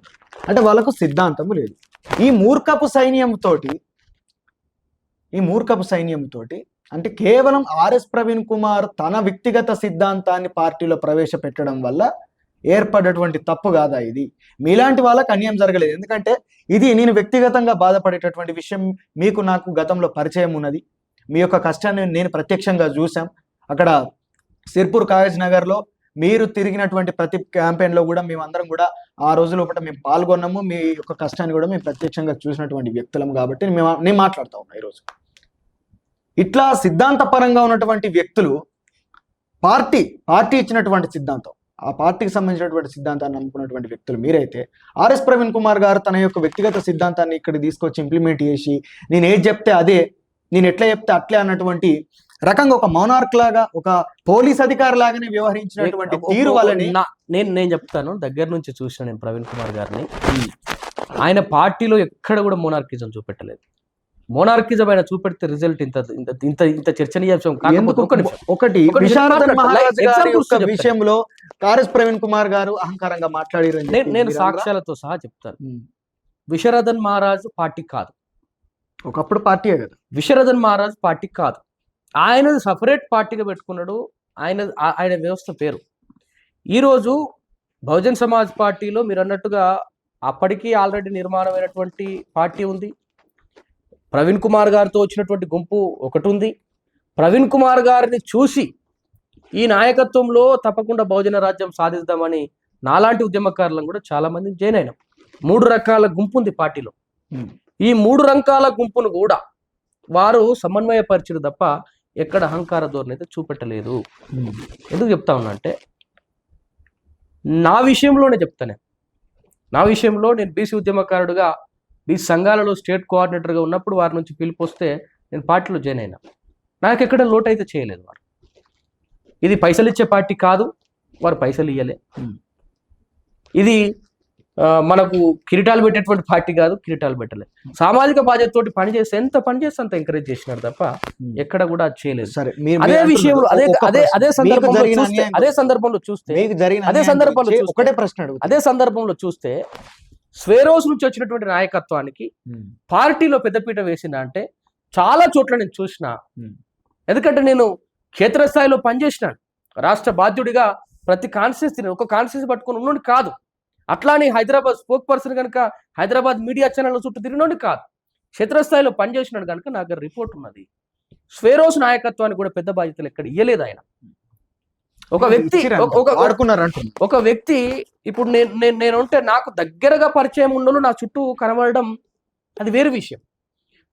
Speaker 1: అంటే వాళ్ళకు సిద్ధాంతం లేదు. ఈ మూర్ఖపు సైన్యంతోటి అంటే కేవలం ఆర్ఎస్ ప్రవీణ్ కుమార్ తన వ్యక్తిగత సిద్ధాంతాన్ని పార్టీలో ప్రవేశపెట్టడం వల్ల ఏర్పడేటువంటి తప్పు కాదా ఇది? మీలాంటి వాళ్ళకి అన్యాయం జరగలేదు. ఎందుకంటే ఇది నేను వ్యక్తిగతంగా బాధపడేటటువంటి విషయం. మీకు నాకు గతంలో పరిచయం ఉన్నది. మీ యొక్క కష్టాన్ని నేను ప్రత్యక్షంగా చూసాం. అక్కడ సిర్పూర్ కాగజ్ నగర్లో మీరు తిరిగినటువంటి ప్రతి క్యాంపెయిన్లో కూడా మేమందరం కూడా ఆ రోజు లోపల మేము పాల్గొన్నాము. మీ యొక్క కష్టాన్ని కూడా మేము ప్రత్యక్షంగా చూసినటువంటి వ్యక్తులం కాబట్టి నేను మాట్లాడుతూ ఉన్నా ఈరోజు. ఇట్లా సిద్ధాంతపరంగా ఉన్నటువంటి వ్యక్తులు పార్టీ ఇచ్చినటువంటి సిద్ధాంతం, ఆ పార్టీకి సంబంధించినటువంటి సిద్ధాంతాన్ని నమ్ముకున్నటువంటి వ్యక్తులు మీరైతే, ఆర్ఎస్ ప్రవీణ్ కుమార్ గారు తన యొక్క వ్యక్తిగత సిద్ధాంతాన్ని ఇక్కడ తీసుకొచ్చి ఇంప్లిమెంట్ చేసి నేను ఏది చెప్తే అదే, నేను ఎట్లా చెప్తే అట్లే అన్నటువంటి రకంగా ఒక మౌనార్క్ లాగా, ఒక పోలీస్ అధికారి లాగానే వ్యవహరించినటువంటి తీరు వల్లనే
Speaker 2: నేను చెప్తాను. దగ్గర నుంచి చూసిన నేను ప్రవీణ్ కుమార్ గారిని, ఆయన పార్టీలో ఎక్కడ కూడా మోనార్కిజం చూపెట్టలేదు. మోనార్కిజం ఆయన చూపెడితే రిజల్ట్ ఇంత చర్చనీయాంశం
Speaker 1: ఒకటి విశారదన్ మహారాజ్ గారి యొక్క విషయంలో ఆర్ఎస్ ప్రవీణ్ కుమార్ గారు అహంకారంగా మాట్లాడారు.
Speaker 2: నేను సాక్ష్యాలతో సహా చెప్తాను. విశారదన్ మహారాజ్ పార్టీ కాదు,
Speaker 1: ఒకప్పుడు పార్టీయే కదా.
Speaker 2: విశారదన్ మహారాజ్ పార్టీ కాదు, ఆయన సపరేట్ పార్టీగా పెట్టుకున్నాడు. ఆయన వ్యవస్థ పేరు. ఈరోజు బహుజన్ సమాజ్ పార్టీలో మీరు అన్నట్టుగా అప్పటికీ ఆల్రెడీ నిర్మాణమైనటువంటి పార్టీ ఉంది. ప్రవీణ్ కుమార్ గారితో వచ్చినటువంటి గుంపు ఒకటి ఉంది. ప్రవీణ్ కుమార్ గారిని చూసి ఈ నాయకత్వంలో తప్పకుండా బహుజన రాజ్యం సాధిద్దామని నాలాంటి ఉద్యమకారులను కూడా చాలా మంది జాయిన్ అయినాం. 3 రకాల గుంపు ఉంది పార్టీలో. ఈ 3 రకాల గుంపును కూడా వారు సమన్వయపరిచారు తప్ప ఎక్కడ అహంకార ధోరణి అయితే చూపెట్టలేదు. ఎందుకు చెప్తా ఉన్నా అంటే, నా విషయంలోనే చెప్తాను. నా విషయంలో నేను బీసీ ఉద్యమకారుడుగా బీసీ సంఘాలలో స్టేట్ కోఆర్డినేటర్గా ఉన్నప్పుడు వారి నుంచి పిలుపు వస్తే నేను పార్టీలో జాయిన్ అయినా. నాకు ఎక్కడ లోటు అయితే చేయలేదు. వారు ఇది పైసలు ఇచ్చే పార్టీ కాదు, వారు పైసలు ఇయ్యలే. ఇది మనకు కిరీటాలు పెట్టేటువంటి పార్టీ కాదు, కిరీటాలు పెట్టలే. సామాజిక బాధ్యతతోటి పనిచేస్తే ఎంత పనిచేస్తే అంత ఎంకరేజ్ చేసినారు తప్ప ఎక్కడ కూడా అది చేయలేదు.
Speaker 1: సరే,
Speaker 2: అదే విషయంలో అదే సందర్భంలో చూస్తే స్వేరోస్ నుంచి వచ్చినటువంటి నాయకత్వానికి పార్టీలో పెద్దపీట వేసిన అంటే చాలా చోట్ల నేను చూసిన. ఎందుకంటే నేను క్షేత్రస్థాయిలో పనిచేసినాను. రాష్ట్ర బాధ్యుడిగా ప్రతి కాన్స్టిట్యూన్సీ ఒక కాన్స్టిట్యూన్సీ పట్టుకొని ఉన్నోని కాదు. అట్లానే హైదరాబాద్ స్పోక్ పర్సన్ కనుక హైదరాబాద్ మీడియా ఛానల్ చుట్టూ తిరిగినోని కాదు. క్షేత్రస్థాయిలో పనిచేసినాడు కనుక నాకు రిపోర్ట్ ఉన్నది. స్వేరోస్ నాయకత్వానికి కూడా పెద్ద బాధ్యతలు ఎక్కడ ఇయ్యలేదు ఆయన. ఒక వ్యక్తి ఇప్పుడు నేను ఉంటే నాకు దగ్గరగా పరిచయం ఉన్నోళ్ళు నా చుట్టూ కనబడడం అది వేరే విషయం.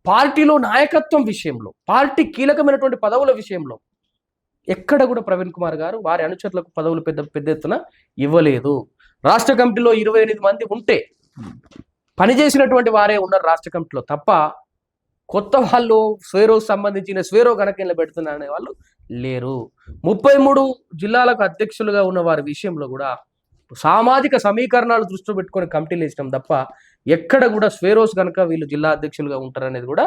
Speaker 2: పార్టీలో నాయకత్వం విషయంలో, పార్టీ కీలకమైనటువంటి పదవుల విషయంలో ఎక్కడ కూడా ప్రవీణ్ కుమార్ గారు వారి అనుచరులకు పదవులు పెద్ద ఎత్తున ఇవ్వలేదు. రాష్ట్ర కమిటీలో 28 మంది ఉంటే పనిచేసినటువంటి వారే ఉన్నారు రాష్ట్ర కమిటీలో తప్ప కొత్త వాళ్ళు స్వేరోకు సంబంధించిన స్వేరో గణకేంలో పెడుతున్నారనే వాళ్ళు లేరు. 33 జిల్లాలకు అధ్యక్షులుగా ఉన్న వారి విషయంలో కూడా సామాజిక సమీకరణాలు దృష్టిలో పెట్టుకొని కమిటీలు వేసినాం తప్ప ఎక్కడ కూడా స్వేరోస్ కనుక వీళ్ళు జిల్లా అధ్యక్షులుగా ఉంటారనేది కూడా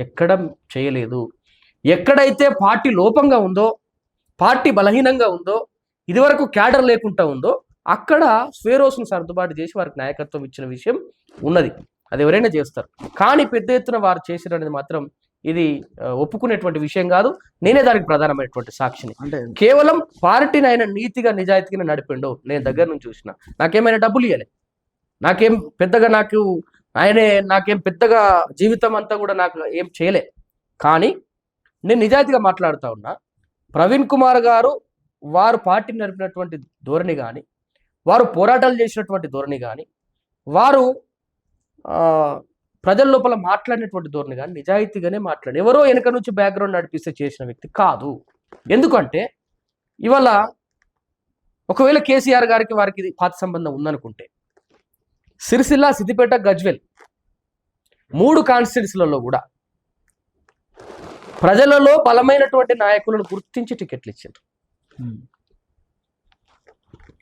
Speaker 2: ఎక్కడ చేయలేదు. ఎక్కడైతే పార్టీ లోపంగా ఉందో, పార్టీ బలహీనంగా ఉందో, ఇదివరకు క్యాడర్ లేకుండా ఉందో అక్కడ స్వేరోస్ను సర్దుబాటు చేసి వారికి నాయకత్వం ఇచ్చిన విషయం ఉన్నది. అది ఎవరైనా చేస్తారు. కానీ పెద్ద ఎత్తున వారు చేసిరనేది మాత్రం ఇది ఒప్పుకునేటువంటి విషయం కాదు. నేనే దానికి ప్రధానమైనటువంటి సాక్షిని. అంటే కేవలం పార్టీని ఆయన నీతిగా నిజాయితీగా నడిపిండు. నేను దగ్గర నుంచి చూసిన. నాకేమైనా డబ్బులు ఇవ్వలే, నాకేం పెద్దగా జీవితం అంతా కూడా నాకు ఏం చేయలే. కానీ నేను నిజాయితీగా మాట్లాడుతూ ఉన్నా. ప్రవీణ్ కుమార్ గారు వారు పార్టీని నడిపినటువంటి ధోరణి కానీ, వారు పోరాటాలు చేసినటువంటి ధోరణి కానీ, వారు ప్రజల లోపల మాట్లాడినటువంటి ధోరణి కానీ నిజాయితీగానే మాట్లాడి, ఎవరో వెనక నుంచి బ్యాక్గ్రౌండ్ నడిపిస్తే చేసిన వ్యక్తి కాదు. ఎందుకంటే ఇవాళ ఒకవేళ కేసీఆర్ గారికి వారికి పాత సంబంధం ఉందనుకుంటే సిరిసిల్ల, సిద్దిపేట, గజ్వెల్ 3 కాన్స్టిట్యూన్సీలలో కూడా ప్రజలలో బలమైనటువంటి నాయకులను గుర్తించి టికెట్లు ఇచ్చారు.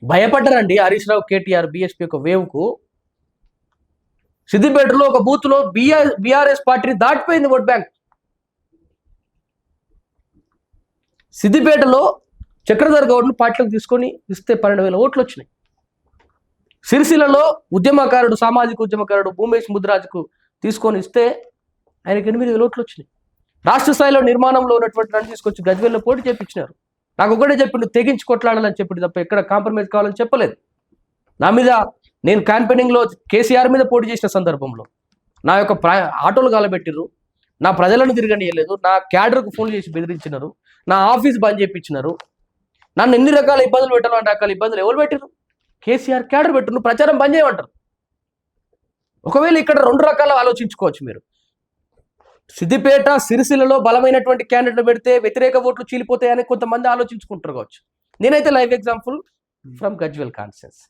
Speaker 2: భయపడ్డారండి హరీష్ రావు, కేటీఆర్, బీఎస్పీ ఒక వేవ్కు. సిద్దిపేటలో ఒక బూత్ లో బీఆర్ఎస్ పార్టీని దాటిపోయింది ఓట్ బ్యాంక్. సిద్దిపేటలో చక్రధర్ గౌడ్ను పార్టీలకు తీసుకొని ఇస్తే 12,000 ఓట్లు వచ్చినాయి. సిరిసిల్లలో సామాజిక ఉద్యమకారుడు భూమేష్ ముద్రాజ్కు తీసుకొని ఇస్తే ఆయనకి 8,000 ఓట్లు వచ్చినాయి. రాష్ట్ర స్థాయిలో నిర్మాణంలో ఉన్నటువంటి నన్ను తీసుకొచ్చి గజ్వేల్లో పోటీ చేపించినారు. నాకు ఒకటే చెప్పిండు, తెగించి కొట్లాడాలని చెప్పిండు తప్ప ఎక్కడ కాంప్రమైజ్ కావాలని చెప్పలేదు. నా మీద నేను క్యాంపెయినింగ్లో కేసీఆర్ మీద పోటీ చేసిన సందర్భంలో నా యొక్క ఆటోలు గాలబెట్టిర్రు, నా ప్రజలను తిరగనియలేదు, నా క్యాడర్కు ఫోన్ చేసి బెదిరించినారు, నా ఆఫీస్ బంద్ చేయించినారు, నన్ను ఎన్ని రకాల ఇబ్బందులు పెట్టాలో అంటే రకాల ఇబ్బందులు ఎవరు పెట్టిరు? కేసీఆర్ క్యాడర్ పెట్టిరు. ప్రచారం బంద్ చేయమంటారు. ఒకవేళ ఇక్కడ 2 రకాల ఆలోచించుకోవచ్చు మీరు. సిద్దిపేట సిరిసిల్లలో బలమైనటువంటి క్యాండిడేట్లు పెడితే వ్యతిరేక ఓట్లు చీలిపోతాయని కొంతమంది ఆలోచించుకుంటారు కావచ్చు. నేనైతే live example from Gajwel constituency.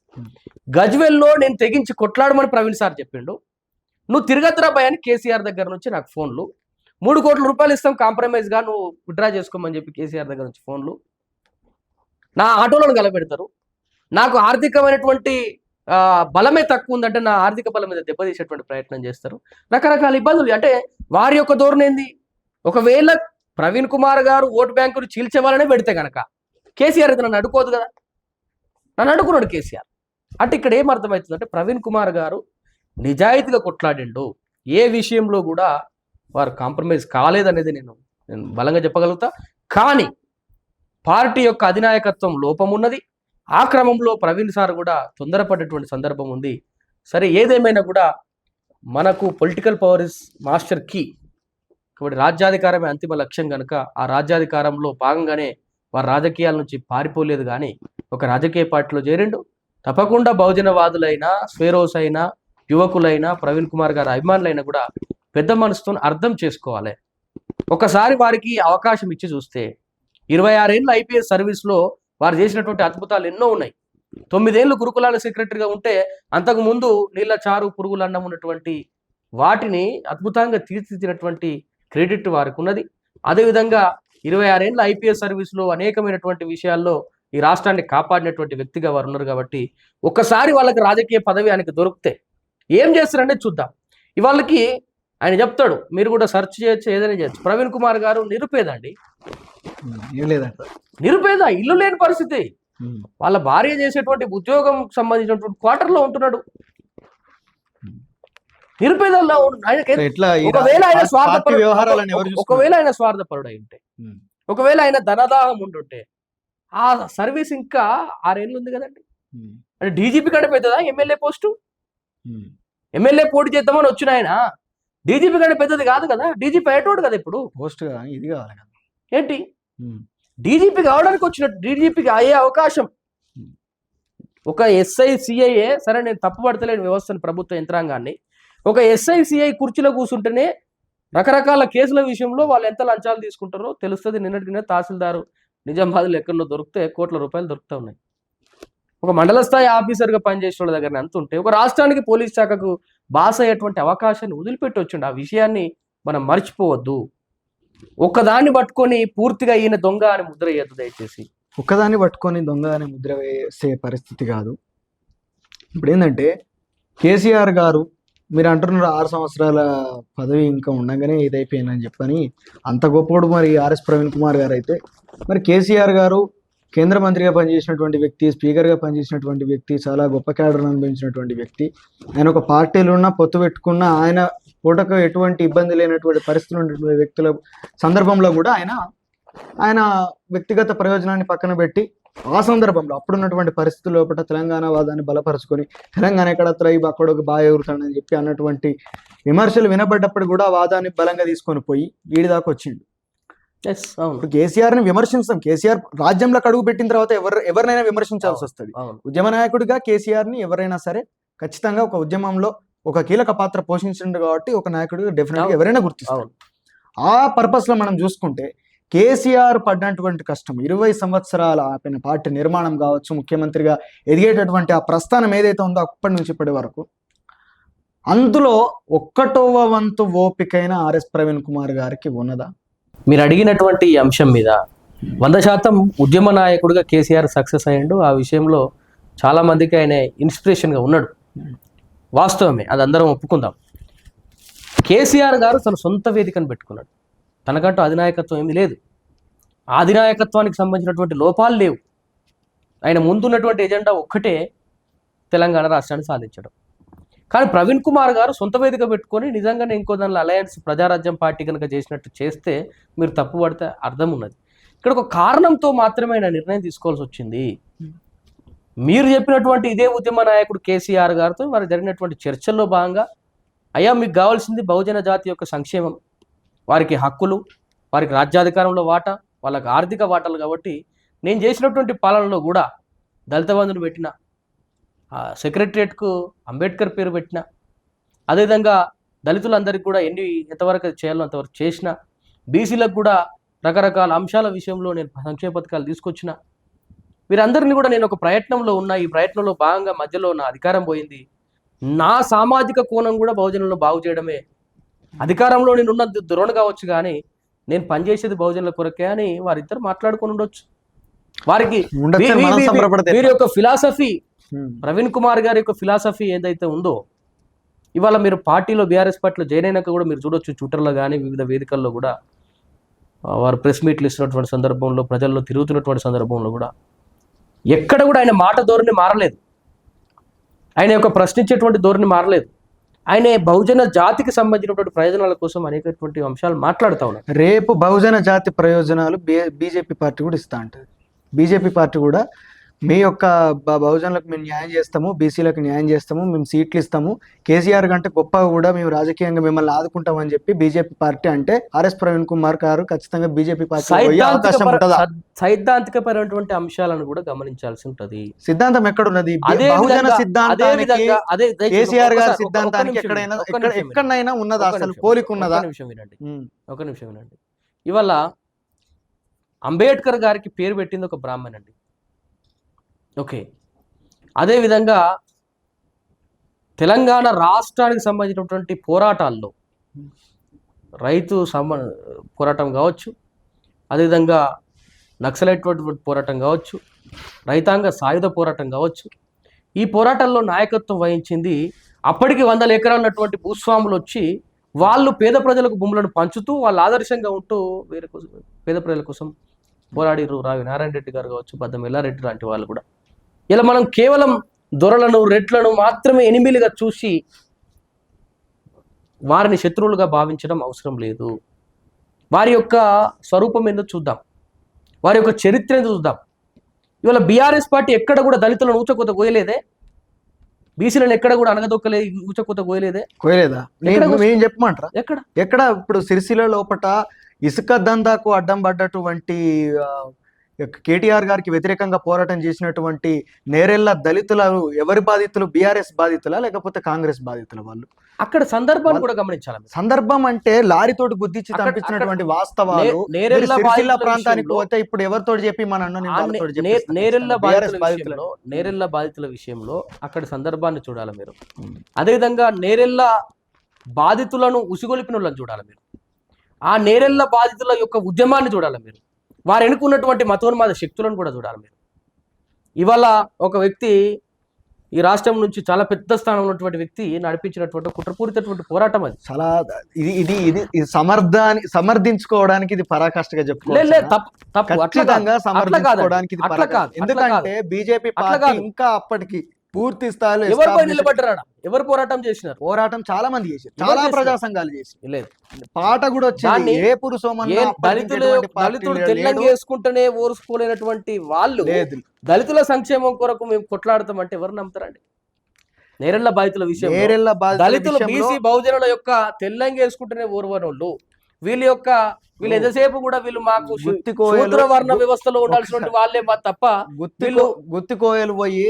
Speaker 2: గజ్వేల్లో నేను తెగించి కొట్లాడమని ప్రవీణ్ సార్ చెప్పిండు. నువ్వు తిరగత్రా భయ అని కేసీఆర్ దగ్గర నుంచి నాకు ఫోన్లు, 3 కోట్ల రూపాయలు ఇస్తాం కాంప్రమైజ్గా నువ్వు విత్డ్రా చేసుకోమని చెప్పి కేసీఆర్ దగ్గర నుంచి ఫోన్లు, నా ఆటోలను గలపెడతారు. నాకు ఆర్థికమైనటువంటి బలమే తక్కువ ఉందంటే నా ఆర్థిక బలం మీద దెబ్బతీసేటువంటి ప్రయత్నం చేస్తారు. రకరకాల ఇబ్బందులు. అంటే వారి యొక్క ధోరణి ఏంది? ఒకవేళ ప్రవీణ్ కుమార్ గారు ఓటు బ్యాంకును చీల్చేవాళ్ళనే పెడితే కనుక కేసీఆర్ అయితే నన్ను అడుకోదు కదా. నన్ను అడుగున్నాడు కేసీఆర్. అంటే ఇక్కడ ఏం అర్థమవుతుందంటే ప్రవీణ్ కుమార్ గారు నిజాయితీగా కొట్లాడిండు. ఏ విషయంలో కూడా వారు కాంప్రమైజ్ కాలేదనేది నేను బలంగా చెప్పగలుగుతా. కానీ పార్టీ యొక్క అధినాయకత్వం లోపం ఉన్నది. ఆ క్రమంలో ప్రవీణ్ సార్ కూడా తొందరపడేటువంటి సందర్భం ఉంది. సరే, ఏదేమైనా కూడా మనకు political power is master key. కాబట్టి రాజ్యాధికారమే అంతిమ లక్ష్యం కనుక ఆ రాజ్యాధికారంలో భాగంగానే వారు రాజకీయాల నుంచి పారిపోలేదు. కానీ ఒక రాజకీయ పార్టీలో చేరిండు. తప్పకుండా బహుజనవాదులైనా, స్వేరోస్ అయినా, యువకులైనా, ప్రవీణ్ కుమార్ గారి అభిమానులైనా కూడా పెద్ద మనసుతో అర్థం చేసుకోవాలి. ఒకసారి వారికి అవకాశం ఇచ్చి చూస్తే 26 ఏళ్ళ ఐపీఎస్ సర్వీస్లో వారు చేసినటువంటి అద్భుతాలు ఎన్నో ఉన్నాయి. 9 ఏళ్ళు గురుకులాల సెక్రటరీగా ఉంటే అంతకు ముందు నీళ్ళ చారు పురుగుల అన్నం ఉన్నటువంటి వాటిని అద్భుతంగా తీర్చిదిద్దినటువంటి క్రెడిట్ వారికి ఉన్నది. అదేవిధంగా 26 ఏళ్ళ ఐపీఎస్ సర్వీస్లో అనేకమైనటువంటి విషయాల్లో ఈ రాష్ట్రాన్ని కాపాడినటువంటి వ్యక్తిగా వారు ఉన్నారు. కాబట్టి ఒక్కసారి వాళ్ళకి రాజకీయ పదవి ఆయనకి దొరికితే ఏం చేస్తారంటే చూద్దాం. ఇవాళకి ఆయన చెప్తాడు, మీరు కూడా సెర్చ్ చేయొచ్చు, ఏదైనా చేయొచ్చు. ప్రవీణ్ కుమార్ గారు నిరుపేద అండి, నిరుపేద, ఇల్లు లేని పరిస్థితి. వాళ్ళ భార్య చేసేటువంటి ఉద్యోగం సంబంధించినటువంటి క్వార్టర్లో ఉంటున్నాడు. నిరుపేదల్లో ఒకవేళ ఆయన స్వార్థపరుడు అయి ఉంటే, ఒకవేళ ఆయన ధనదాహం ఉంటుంటే ఆ సర్వీస్ ఇంకా 6 ఏళ్ళు ఉంది కదండి. అంటే డీజీపీ కంటే పెద్దదా ఎమ్మెల్యే పోస్టు? ఎమ్మెల్యే పోటీ చేద్దామని వచ్చిన ఆయన డీజీపీ కంటే పెద్దది కాదు కదా. డీజీపీ అయ్యేటోడు కదా ఇప్పుడు పోస్ట్. ఇది కావాలి కదా ఏంటి? డీజీపీ కావడానికి వచ్చినట్టు డీజీపీకి అయ్యే అవకాశం ఒక ఎస్ఐ సిఐఏ, సరే నేను తప్పు పడతలేని వ్యవస్థను, ప్రభుత్వ యంత్రాంగాన్ని, ఒక ఎస్ఐ సిఐ కుర్చీలో కూర్చుంటేనే రకరకాల కేసుల విషయంలో వాళ్ళు ఎంత లంచాలు తీసుకుంటారో తెలుస్తుంది. నిన్నటికి తహసీల్దారు నిజామాబాద్లో ఎక్కడో దొరికితే కోట్ల రూపాయలు దొరుకుతూ ఉన్నాయి. ఒక మండల స్థాయి ఆఫీసర్గా పనిచేసే వాళ్ళ దగ్గర అంత ఉంటే ఒక రాష్ట్రానికి పోలీస్ శాఖకు బాస్ అయ్యేటువంటి అవకాశాన్ని వదిలిపెట్టి వచ్చిండు. ఆ విషయాన్ని మనం మర్చిపోవద్దు. ఒక్కదాన్ని పట్టుకొని పూర్తిగా ఈయన దొంగ అని ముద్ర వేయద్దు దయచేసి.
Speaker 1: ఒక్కదాన్ని పట్టుకొని దొంగ అని ముద్ర వేసే పరిస్థితి కాదు. ఇప్పుడు ఏంటంటే కేసీఆర్ గారు మీరు అంటున్నారు 6 సంవత్సరాల పదవి ఇంకా ఉండగానే ఇదైపోయిందని చెప్పని, అంత గొప్పడు మరి ఆర్ఎస్ ప్రవీణ్ కుమార్ గారు అయితే, మరి కేసీఆర్ గారు కేంద్ర మంత్రిగా పనిచేసినటువంటి వ్యక్తి, స్పీకర్గా పనిచేసినటువంటి వ్యక్తి, చాలా గొప్ప క్యాడర్ను అనుభవించినటువంటి వ్యక్తి. ఆయన ఒక పార్టీలో ఉన్న పొత్తు పెట్టుకున్న ఆయన పూటకు ఎటువంటి ఇబ్బంది లేనటువంటి పరిస్థితులు ఉన్నటువంటి వ్యక్తుల సందర్భంలో కూడా ఆయన వ్యక్తిగత ప్రయోజనాన్ని పక్కన పెట్టి ఆ సందర్భంలో అప్పుడున్నటువంటి పరిస్థితుల లోపల తెలంగాణ వాదాన్ని బలపరుచుకొని తెలంగాణ ఎక్కడ అక్కడ బాగా ఎగురుతాడని చెప్పి అన్నటువంటి విమర్శలు వినబడ్డప్పుడు కూడా వాదాన్ని బలంగా తీసుకొని పోయి వీడి దాకా వచ్చిండు. ఇప్పుడు కేసీఆర్ని విమర్శించాం. కేసీఆర్ రాజ్యంలోకి అడుగు పెట్టిన తర్వాత ఎవరినైనా విమర్శించాల్సి వస్తుంది. ఉద్యమ నాయకుడిగా కేసీఆర్ని ఎవరైనా సరే ఖచ్చితంగా ఒక ఉద్యమంలో ఒక కీలక పాత్ర పోషించిండు కాబట్టి ఒక నాయకుడిగా డెఫినెట్గా ఎవరైనా గుర్తిస్తారు. ఆ పర్పస్లో మనం చూసుకుంటే కేసీఆర్ పడినటువంటి కష్టం 20 సంవత్సరాల ఆయన పార్టీ నిర్మాణం కావచ్చు, ముఖ్యమంత్రిగా ఎదిగేటటువంటి ఆ ప్రస్థానం ఏదైతే ఉందో అప్పటి నుంచి ఇప్పటి వరకు, అందులో 1/1 వంతు ఓపికైన ఆర్ఎస్ ప్రవీణ్ కుమార్ గారికి ఉన్నదా?
Speaker 2: మీరు అడిగినటువంటి అంశం మీద 100% ఉద్యమ నాయకుడిగా కేసీఆర్ సక్సెస్ అయ్యిండు. ఆ విషయంలో చాలామందికి ఆయన ఇన్స్పిరేషన్గా ఉన్నాడు. వాస్తవమే, అది అందరం ఒప్పుకుందాం. కేసీఆర్ గారు తన సొంత వేదికను పెట్టుకున్నాడు. తనకంటూ అధినాయకత్వం ఏమీ లేదు. ఆ అధినాయకత్వానికి సంబంధించినటువంటి లోపాలు లేవు. ఆయన ముందున్నటువంటి ఎజెండా ఒక్కటే, తెలంగాణ రాష్ట్రాన్ని సాధించడం. కానీ ప్రవీణ్ కుమార్ గారు సొంత వేదిక పెట్టుకొని నిజంగానే ఇంకో దానిలో అలయన్స్ ప్రజారాజ్యం పార్టీ కనుక చేసినట్టు చేస్తే మీరు తప్పు పడితే అర్థం ఉన్నది. ఇక్కడ ఒక కారణంతో మాత్రమే ఆయన నిర్ణయం తీసుకోవాల్సి వచ్చింది. మీరు చెప్పినటువంటి ఇదే ఉద్యమ నాయకుడు కేసీఆర్ గారితో మరి జరిగినటువంటి చర్చల్లో భాగంగా, అయ్యా మీకు కావాల్సింది బహుజన జాతి యొక్క సంక్షేమం, వారికి హక్కులు, వారికి రాజ్యాధికారంలో వాటా, వాళ్ళకి ఆర్థిక వాటాలు. కాబట్టి నేను చేసినటువంటి పాలనలో కూడా దళిత బంధుని పెట్టిన, సెక్రటరియట్కు అంబేద్కర్ పేరు పెట్టిన, అదేవిధంగా దళితులందరికీ కూడా ఎంతవరకు చేయాలో అంతవరకు చేసిన, బీసీలకు కూడా రకరకాల అంశాల విషయంలో నేను సంక్షేమ పథకాలు తీసుకొచ్చిన. వీరందరినీ కూడా నేను ఒక ప్రయత్నంలో ఉన్నా. ఈ ప్రయత్నంలో భాగంగా మధ్యలో నా అధికారం పోయింది. నా సామాజిక కోణం కూడా బహుజనులను బాగు చేయడమే. అధికారంలో నేనున్న ధోరణి కావచ్చు, కానీ నేను పనిచేసేది బహుజనుల కొరకే అని వారిద్దరు మాట్లాడుకొని ఉండొచ్చు. వారికి వీరి యొక్క ఫిలాసఫీ, ప్రవీణ్ కుమార్ గారి యొక్క ఫిలాసఫీ ఏదైతే ఉందో, ఇవాళ మీరు పార్టీలో బీఆర్ఎస్ పార్టీలో జాయిన్ అయినాక కూడా మీరు చూడొచ్చు, ట్విట్టర్లో కానీ వివిధ వేదికల్లో కూడా వారు ప్రెస్ మీట్లు ఇస్తున్నటువంటి సందర్భంలో, ప్రజల్లో తిరుగుతున్నటువంటి సందర్భంలో కూడా ఎక్కడ కూడా ఆయన మాట ధోరణి మారలేదు. ఆయన యొక్క ప్రశ్నించేటువంటి ధోరణి మారలేదు. ఆయన బహుజన జాతికి సంబంధించినటువంటి ప్రయోజనాల కోసం అనేకటువంటి అంశాలు మాట్లాడుతూ ఉన్నారు.
Speaker 1: రేపు బహుజన జాతి ప్రయోజనాలు బీజేపీ పార్టీ కూడా ఇస్తా ఉంటుంది. బీజేపీ పార్టీ కూడా మీ యొక్క బహుజనులకు మేము న్యాయం చేస్తాము, బీసీలకు న్యాయం చేస్తాము, మేము సీట్లు ఇస్తాము, కేసీఆర్ కంటే గొప్పగా కూడా మేము రాజకీయంగా మిమ్మల్ని ఆదుకుంటామని చెప్పి బీజేపీ పార్టీ అంటే ఆర్ఎస్ ప్రవీణ్ కుమార్ గారు ఖచ్చితంగా బీజేపీ పార్టీ
Speaker 2: సైద్ధాంతికపరమైనటువంటి అంశాలను కూడా గమనించాల్సి ఉంటది.
Speaker 1: సిద్ధాంతం ఎక్కడున్నది? బహుజన సిద్ధాంతానికి కేసీఆర్ గారి సిద్ధాంతానికి ఎక్కడైనా ఉన్నదా? అసలు పోలిక ఉన్నదా?
Speaker 2: ఒక నిమిషం వినండి. ఇవాళ అంబేద్కర్ గారికి పేరు పెట్టింది ఒక బ్రాహ్మణ్ అండి. ఓకే, అదేవిధంగా తెలంగాణ రాష్ట్రానికి సంబంధించినటువంటి పోరాటాల్లో రైతు పోరాటం కావచ్చు, అదేవిధంగా నక్సలైట్ పోరాటం కావచ్చు, రైతాంగ సాయుధ పోరాటం కావచ్చు, ఈ పోరాటాల్లో నాయకత్వం వహించింది అప్పటికి 100 ఎకరాలు ఉన్నటువంటి భూస్వాములు వచ్చి వాళ్ళు పేద ప్రజలకు భూములను పంచుతూ వాళ్ళు ఆదర్శంగా ఉంటూ పేద ప్రజల కోసం పోరాడిరు. రావి నారాయణ రెడ్డి గారు కావచ్చు, బద్దం ఎల్లారెడ్డి లాంటి వాళ్ళు కూడా. ఇలా మనం కేవలం దొరలను, రెడ్లను మాత్రమే ఎనిమిదిగా చూసి వారిని శత్రువులుగా భావించడం అవసరం లేదు. వారి యొక్క స్వరూపం ఏందో చూద్దాం, వారి యొక్క చరిత్ర ఏందో చూద్దాం. ఇవాళ బీఆర్ఎస్ పార్టీ ఎక్కడ కూడా దళితులను ఊచకోత కోయలేదే, బీసీలను ఎక్కడ కూడా అనగదొక్కలే ఊచకోత కోయలేదా?
Speaker 1: చెప్పమంటారా? ఎక్కడ ఇప్పుడు సిరిసిల్ల లోపట ఇసుక దందాకు అడ్డం పడ్డటువంటి కేటీఆర్ గారికి వ్యతిరేకంగా పోరాటం చేసినటువంటి నేరెళ్ల దళితులు ఎవరి బాధితులు? బీఆర్ఎస్ బాధితులా లేకపోతే కాంగ్రెస్ బాధితుల? వాళ్ళు
Speaker 2: అక్కడ సందర్భాన్ని కూడా గమనించాలి.
Speaker 1: సందర్భం అంటే లారీతోటి గుద్దిచ్చి పంపించినటువంటి వాస్తవాలు. సిరిసిల్ల ప్రాంతానికి పోతే ఇప్పుడు ఎవరితో చెప్పి
Speaker 2: నేరెళ్ల బాధితుల విషయంలో అక్కడ సందర్భాన్ని చూడాలి మీరు. అదేవిధంగా నేరెళ్ల బాధితులను ఉసిగొలిపిన వాళ్ళని చూడాలి మీరు. ఆ నేరెళ్ల బాధితుల యొక్క ఉద్యమాన్ని చూడాలి మీరు. వారు ఎన్నుకున్నటువంటి మతోన్మాద శక్తులను కూడా చూడాలి మీరు. ఇవాళ ఒక వ్యక్తి ఈ రాష్ట్రం నుంచి చాలా పెద్ద స్థానంలో ఉన్నటువంటి వ్యక్తి నడిపించినటువంటి కుట్రపూరితటువంటి పోరాటం అది.
Speaker 1: చాలా ఇది సమర్థించుకోవడానికి ఇది పరాకాష్ఠగా చెప్పుకోవాలి. ఎందుకంటే బీజేపీ పార్టీ ఇంకా అప్పటికి పూర్తి స్థాయిలో
Speaker 2: నిలబడ్డారా? ఎవరు పోరాటం చేసినారు?
Speaker 1: పోరాటం చాలా మంది చేశారు, చాలా ప్రజా సంఘాలు చేసి పాట కూడా వచ్చింది. ఏ
Speaker 2: దళితుడు తెల్లంగా వేసుకుంటేనే ఓర్చుకోలేనటువంటి వాళ్ళు దళితుల సంక్షేమం కొరకు మేము కొట్లాడతామంటే ఎవరు నమ్ముతారండి? నేరెళ్ల బాధితుల విషయం, దళితులు బీసీ బహుజనుల యొక్క తెల్లంగా వేసుకుంటేనే ఓర్వనోళ్ళు వీళ్ళు ఎంతసేపు కూడా వీళ్ళు మాకు వర్ణ వ్యవస్థలో ఉండాల్సిన వాళ్ళే తప్ప
Speaker 1: గుత్తికోయలు పోయి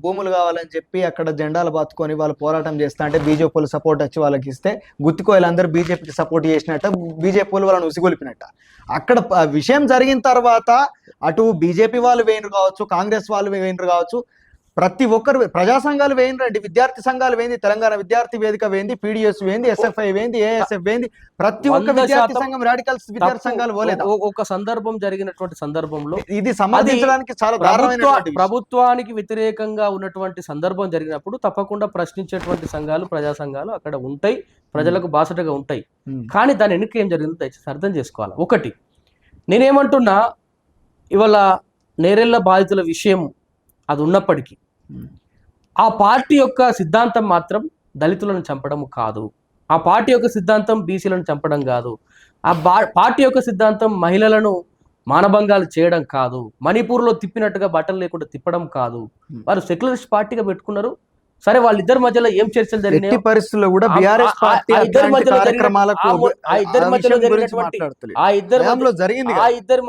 Speaker 1: భూములు కావాలని చెప్పి అక్కడ జెండాలు బాతుకొని వాళ్ళు పోరాటం చేస్తా అంటే బీజేపీ సపోర్ట్ వచ్చి వాళ్ళకి ఇస్తే గుత్తికోయలు అందరూ బీజేపీకి సపోర్ట్ చేసినట్ట, బీజేపీ వాళ్ళని ఉసిగొలిపినట్ట. అక్కడ విషయం జరిగిన తర్వాత అటు బీజేపీ వాళ్ళు వేయినరు కావచ్చు, కాంగ్రెస్ వాళ్ళు వేయినరు కావచ్చు, ప్రతి ఒక్కరు ప్రజా సంఘాలు వేయండి, విద్యార్థి సంఘాలు వేయింది, తెలంగాణ విద్యార్థి వేదిక వేయింది, పీడిఎస్ వేయింది, ఎస్ఎఫ్ఐ వేయింది, ఏఎస్ఎఫ్ వేయింది, ప్రతి ఒక్క విద్యార్థి సంఘం రాడికల్స్ విద్యార్థి సంఘాలు పోలేదా?
Speaker 2: ఒక సందర్భం జరిగినటువంటి సందర్భంలో
Speaker 1: ఇది సమర్థించడానికి చాలా దారుణమైనటువంటి విషయం.
Speaker 2: ప్రభుత్వానికి వ్యతిరేకంగా ఉన్నటువంటి సందర్భం జరిగినప్పుడు తప్పకుండా ప్రశ్నించేటువంటి సంఘాలు, ప్రజా సంఘాలు అక్కడ ఉంటాయి, ప్రజలకు బాసటగా ఉంటాయి. కానీ దాని వెనుక ఏం జరిగిందో దయచేసి అర్థం చేసుకోవాలి. ఒకటి, నేనేమంటున్నా, ఇవాళ నేరెళ్ల బాధితుల విషయం అది ఉన్నప్పటికీ ఆ పార్టీ యొక్క సిద్ధాంతం మాత్రం దళితులను చంపడం కాదు, ఆ పార్టీ యొక్క సిద్ధాంతం బీసీలను చంపడం కాదు, ఆ పార్టీ యొక్క సిద్ధాంతం మహిళలను మానభంగాలు చేయడం కాదు, మణిపూర్లో తిప్పినట్టుగా బట్టలు లేకుండా తిప్పడం కాదు. వారు సెక్యులరిస్ట్ పార్టీగా పెట్టుకున్నారు. సరే, వాళ్ళిద్దరి మధ్యలో ఏం చర్చలు జరిగినాయి,
Speaker 1: పరిస్థితుల్లో కూడా బీఆర్ఎస్ పార్టీ
Speaker 2: ఆ ఇద్దరి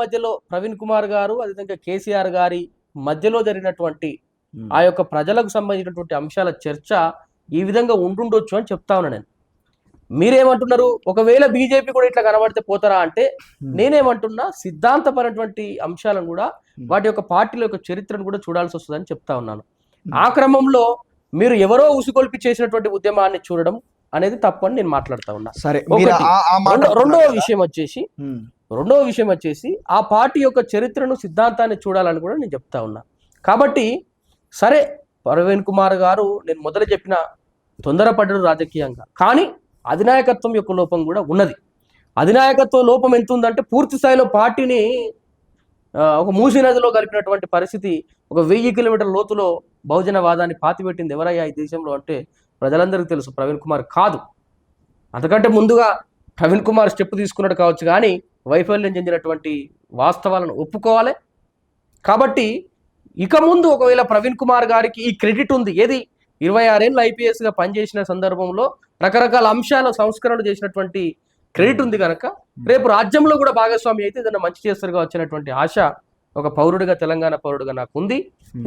Speaker 2: మధ్యలో ప్రవీణ్ కుమార్ గారు, అదేవిధంగా కేసీఆర్ గారి మధ్యలో జరిగినటువంటి ఆ యొక్క ప్రజలకు సంబంధించినటువంటి అంశాల చర్చ ఈ విధంగా ఉండుండొచ్చు అని చెప్తా ఉన్నా నేను. మీరేమంటున్నారు, ఒకవేళ బీజేపీ కూడా ఇట్లా కనబడితే పోతారా అంటే, నేనేమంటున్నా, సిద్ధాంతపరమైనటువంటి అంశాలను కూడా, వాటి యొక్క పార్టీల యొక్క చరిత్రను కూడా చూడాల్సి వస్తుందని చెప్తా ఉన్నాను. ఆ క్రమంలో మీరు ఎవరో ఉసుకొల్పి చేసినటువంటి ఉద్యమాన్ని చూడడం అనేది తప్పని నేను మాట్లాడుతా ఉన్నా. సరే, రెండవ విషయం వచ్చేసి ఆ పార్టీ యొక్క చరిత్రను, సిద్ధాంతాన్ని చూడాలని కూడా నేను చెప్తా ఉన్నా. కాబట్టి సరే, ప్రవీణ్ కుమార్ గారు నేను మొదలు చెప్పిన తొందరపడ్డారు రాజకీయంగా, కానీ అధినాయకత్వం యొక్క లోపం కూడా ఉన్నది. అధినాయకత్వ లోపం ఎంత ఉందంటే, పూర్తి స్థాయిలో పార్టీని ఒక మూసీ నదిలో కలిపినటువంటి పరిస్థితి. ఒక 1000 కిలోమీటర్ల లోతులో బహుజనవాదాన్ని పాతిపెట్టింది ఎవరయ్యా ఈ దేశంలో అంటే ప్రజలందరికీ తెలుసు, ప్రవీణ్ కుమార్ కాదు. అంతకంటే ముందుగా ప్రవీణ్ కుమార్ స్టెప్ తీసుకున్నాడు కావచ్చు, కానీ వైఫల్యం చెందినటువంటి వాస్తవాలను ఒప్పుకోవాలి. కాబట్టి ఇక ముందు ఒకవేళ ప్రవీణ్ కుమార్ గారికి ఈ క్రెడిట్ ఉంది, ఏది 26 ఏళ్ళు ఐపీఎస్గా పనిచేసిన సందర్భంలో రకరకాల అంశాల సంస్కరణలు చేసినటువంటి క్రెడిట్ ఉంది కనుక రేపు రాజ్యంలో కూడా భాగస్వామి అయితే ఏదైనా మంచి చేస్తారుగా వచ్చినటువంటి ఆశ ఒక పౌరుడిగా, తెలంగాణ పౌరుడిగా నాకు ఉంది.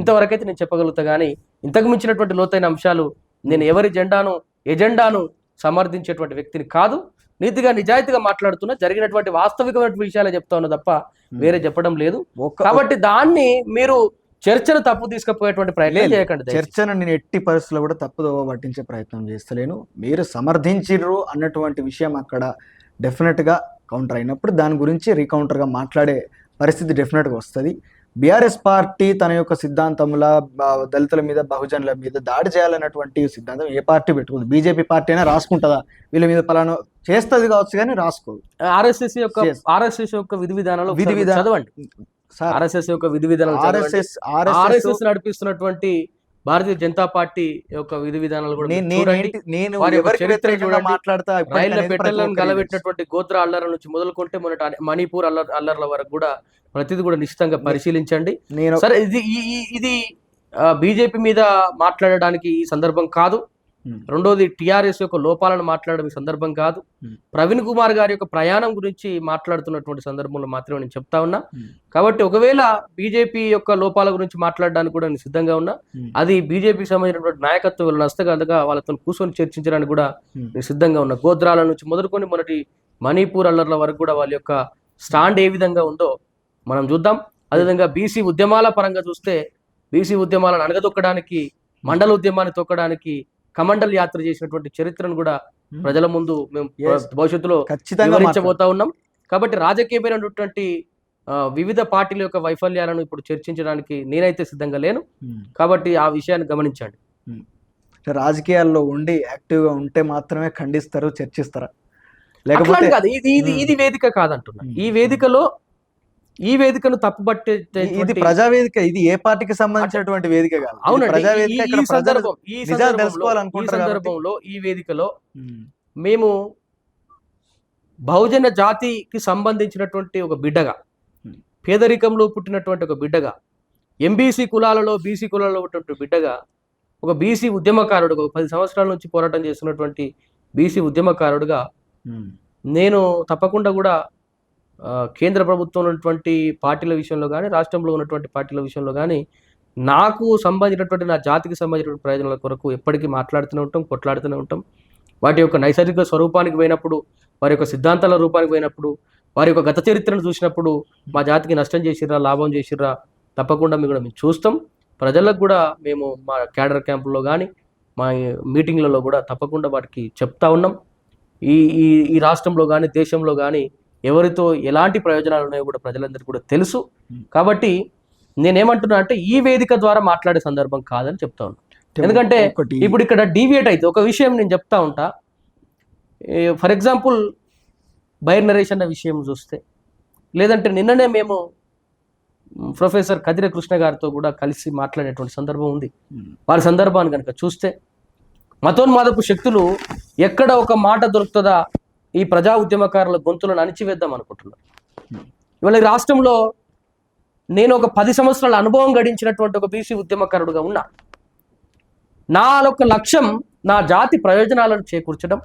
Speaker 2: ఇంతవరకైతే నేను చెప్పగలుగుతా. కానీ ఇంతకు మించినటువంటి లోతైన అంశాలు, నేను ఎవరి ఎజెండాను సమర్థించేటువంటి వ్యక్తిని కాదు. నీతిగా, నిజాయితీగా మాట్లాడుతున్నా, జరిగినటువంటి వాస్తవికమైన విషయాలే చెప్తా ఉన్నా తప్ప వేరే చెప్పడం లేదు. కాబట్టి దాన్ని మీరు చర్చను తప్పు తీసుకుపోయేటువంటి ప్రయత్నం చేయకండి.
Speaker 1: చర్చను నేను ఎట్టి పరిస్థితుల్లో కూడా తప్పుదోవ పట్టించే ప్రయత్నం చేస్తలేను. మీరు సమర్థించిర్రు అన్నటువంటి విషయం అక్కడ డెఫినెట్గా కౌంటర్ అయినప్పుడు దాని గురించి రీకౌంటర్గా మాట్లాడే పరిస్థితి డెఫినెట్గా వస్తుంది. బీఆర్ఎస్ పార్టీ తన యొక్క సిద్ధాంతముల దళితుల మీద, బహుజనుల మీద దాడి చేయాలన్నటువంటి సిద్ధాంతం ఏ పార్టీ పెట్టుకుంది? బీజేపీ పార్టీ అయినా రాసుకుంటుందా? వీళ్ళ మీద పలానా చేస్తుంది కావచ్చు, కానీ రాసుకోదు.
Speaker 2: ఆర్ఎస్ఎస్ యొక్క విధి విధానాలు చదవండి. ఆర్ఎస్ఎస్ యొక్క విధి విధానాలు, ఆర్ఎస్ఎస్ నడిపిస్తున్నటువంటి భారతీయ జనతా పార్టీ యొక్క విధి విధానాలు కూడా
Speaker 1: మాట్లాడతా.
Speaker 2: రైళ్ల పెట్టెలను గలబెట్టినటువంటి గోత్ర అల్లర్ల నుంచి మొదలుకుంటే మొన్నటి మణిపూర్ అల్లర్ల వరకు కూడా ప్రతిదీ కూడా నిశ్చితంగా పరిశీలించండి. సరే, ఇది బీజేపీ మీద మాట్లాడడానికి ఈ సందర్భం కాదు. రెండోది, టిఆర్ఎస్ యొక్క లోపాలను మాట్లాడడం ఈ సందర్భం కాదు. ప్రవీణ్ కుమార్ గారి యొక్క ప్రయాణం గురించి మాట్లాడుతున్నటువంటి సందర్భంలో మాత్రమే నేను చెప్తా ఉన్నా. కాబట్టి ఒకవేళ బీజేపీ యొక్క లోపాల గురించి మాట్లాడడానికి కూడా నేను సిద్ధంగా ఉన్నా. అది బీజేపీకి సంబంధించినటువంటి నాయకత్వం నష్టగలగా వాళ్ళతో కూర్చొని చర్చించడానికి కూడా నేను సిద్ధంగా ఉన్నా. గోత్రాల నుంచి మొదలుకొని మొన్నటి మణిపూర్ అల్లర్ల వరకు కూడా వాళ్ళ యొక్క స్టాండ్ ఏ విధంగా ఉందో మనం చూద్దాం. అదేవిధంగా బీసీ ఉద్యమాల పరంగా చూస్తే, బీసీ ఉద్యమాలను అణగదొక్కడానికి, మండల ఉద్యమాన్ని తొక్కడానికి కమండల్ యాత్ర చేసినటువంటి చరిత్రను కూడా ప్రజల ముందు మేము భవిష్యత్తులో వివరించబోతా ఉన్నాం. కాబట్టి రాజకీయమైనటువంటి వివిధ పార్టీల యొక్క వైఫల్యాలను ఇప్పుడు చర్చించడానికి నేనైతే సిద్ధంగా లేను. కాబట్టి ఆ విషయాన్ని గమనించండి.
Speaker 1: రాజకీయాల్లో ఉండి యాక్టివ్గా ఉంటే మాత్రమే ఖండిస్తారు, చర్చిస్తారా? లేకపోతే
Speaker 2: ఇది వేదిక కాదంటున్నా. ఈ వేదికను తప్పుబట్టే,
Speaker 1: ఇది ప్రజావేదిక, ఇది ఏ పార్టీకి సంబంధించినటువంటి వేదిక కాదు.
Speaker 2: ఈ సందర్భంలో ఈ వేదికలో మేము బహుజన జాతికి సంబంధించినటువంటి ఒక బిడ్డగా, పేదరికంలో పుట్టినటువంటి ఒక బిడ్డగా, ఎంబీసీ కులాలలో, బీసీ కులాలలో ఉన్నటువంటి బిడ్డగా, ఒక బీసీ ఉద్యమకారుడుగా, 10 సంవత్సరాల నుంచి పోరాటం చేస్తున్నటువంటి బీసీ ఉద్యమకారుడుగా నేను తప్పకుండా కూడా కేంద్ర ప్రభుత్వం ఉన్నటువంటి పార్టీల విషయంలో కానీ, రాష్ట్రంలో ఉన్నటువంటి పార్టీల విషయంలో కానీ నాకు సంబంధించినటువంటి, నా జాతికి సంబంధించినటువంటి ప్రయోజనాల కొరకు ఎప్పటికీ మాట్లాడుతూనే ఉంటాం, కొట్లాడుతూనే ఉంటాం. వాటి యొక్క నైసర్గిక స్వరూపానికి పోయినప్పుడు, వారి యొక్క సిద్ధాంతాల రూపానికి పోయినప్పుడు, వారి యొక్క గత చరిత్రను చూసినప్పుడు మా జాతికి నష్టం చేసిర్రా, లాభం చేసిర్రా, తప్పకుండా మేము చూస్తాం. ప్రజలకు కూడా మేము మా క్యాడర్ క్యాంపుల్లో కానీ మా మీటింగ్లలో కూడా తప్పకుండా వాటికి చెప్తా ఉన్నాం. ఈ ఈ ఈ రాష్ట్రంలో కానీ దేశంలో కానీ ఎవరితో ఎలాంటి ప్రయోజనాలు ఉన్నాయో కూడా ప్రజలందరికీ కూడా తెలుసు. కాబట్టి నేనేమంటున్నా అంటే ఈ వేదిక ద్వారా మాట్లాడే సందర్భం కాదని చెప్తా ఉన్నాను. ఎందుకంటే ఇప్పుడు ఇక్కడ డీవియేట్ అయితే ఒక విషయం నేను చెప్తా ఉంటా. ఫర్ ఎగ్జాంపుల్ బైర్ నరేష్ అన్న విషయం చూస్తే, లేదంటే నిన్ననే మేము ప్రొఫెసర్ కదిర కృష్ణ గారితో కూడా కలిసి మాట్లాడేటువంటి సందర్భం ఉంది. వారి సందర్భాన్ని కనుక చూస్తే మతోన్మాదపు శక్తులు ఎక్కడ ఒక మాట దొరుకుతుందా ఈ ప్రజా ఉద్యమకారుల గొంతులను అణిచివేద్దాం అనుకుంటున్నారు. ఇవాళ ఈ రాష్ట్రంలో నేను ఒక 10 సంవత్సరాల అనుభవం గడించినటువంటి ఒక బీసీ ఉద్యమకారుడుగా ఉన్నా. నా యొక్క లక్ష్యం నా జాతి ప్రయోజనాలను చేకూర్చడం,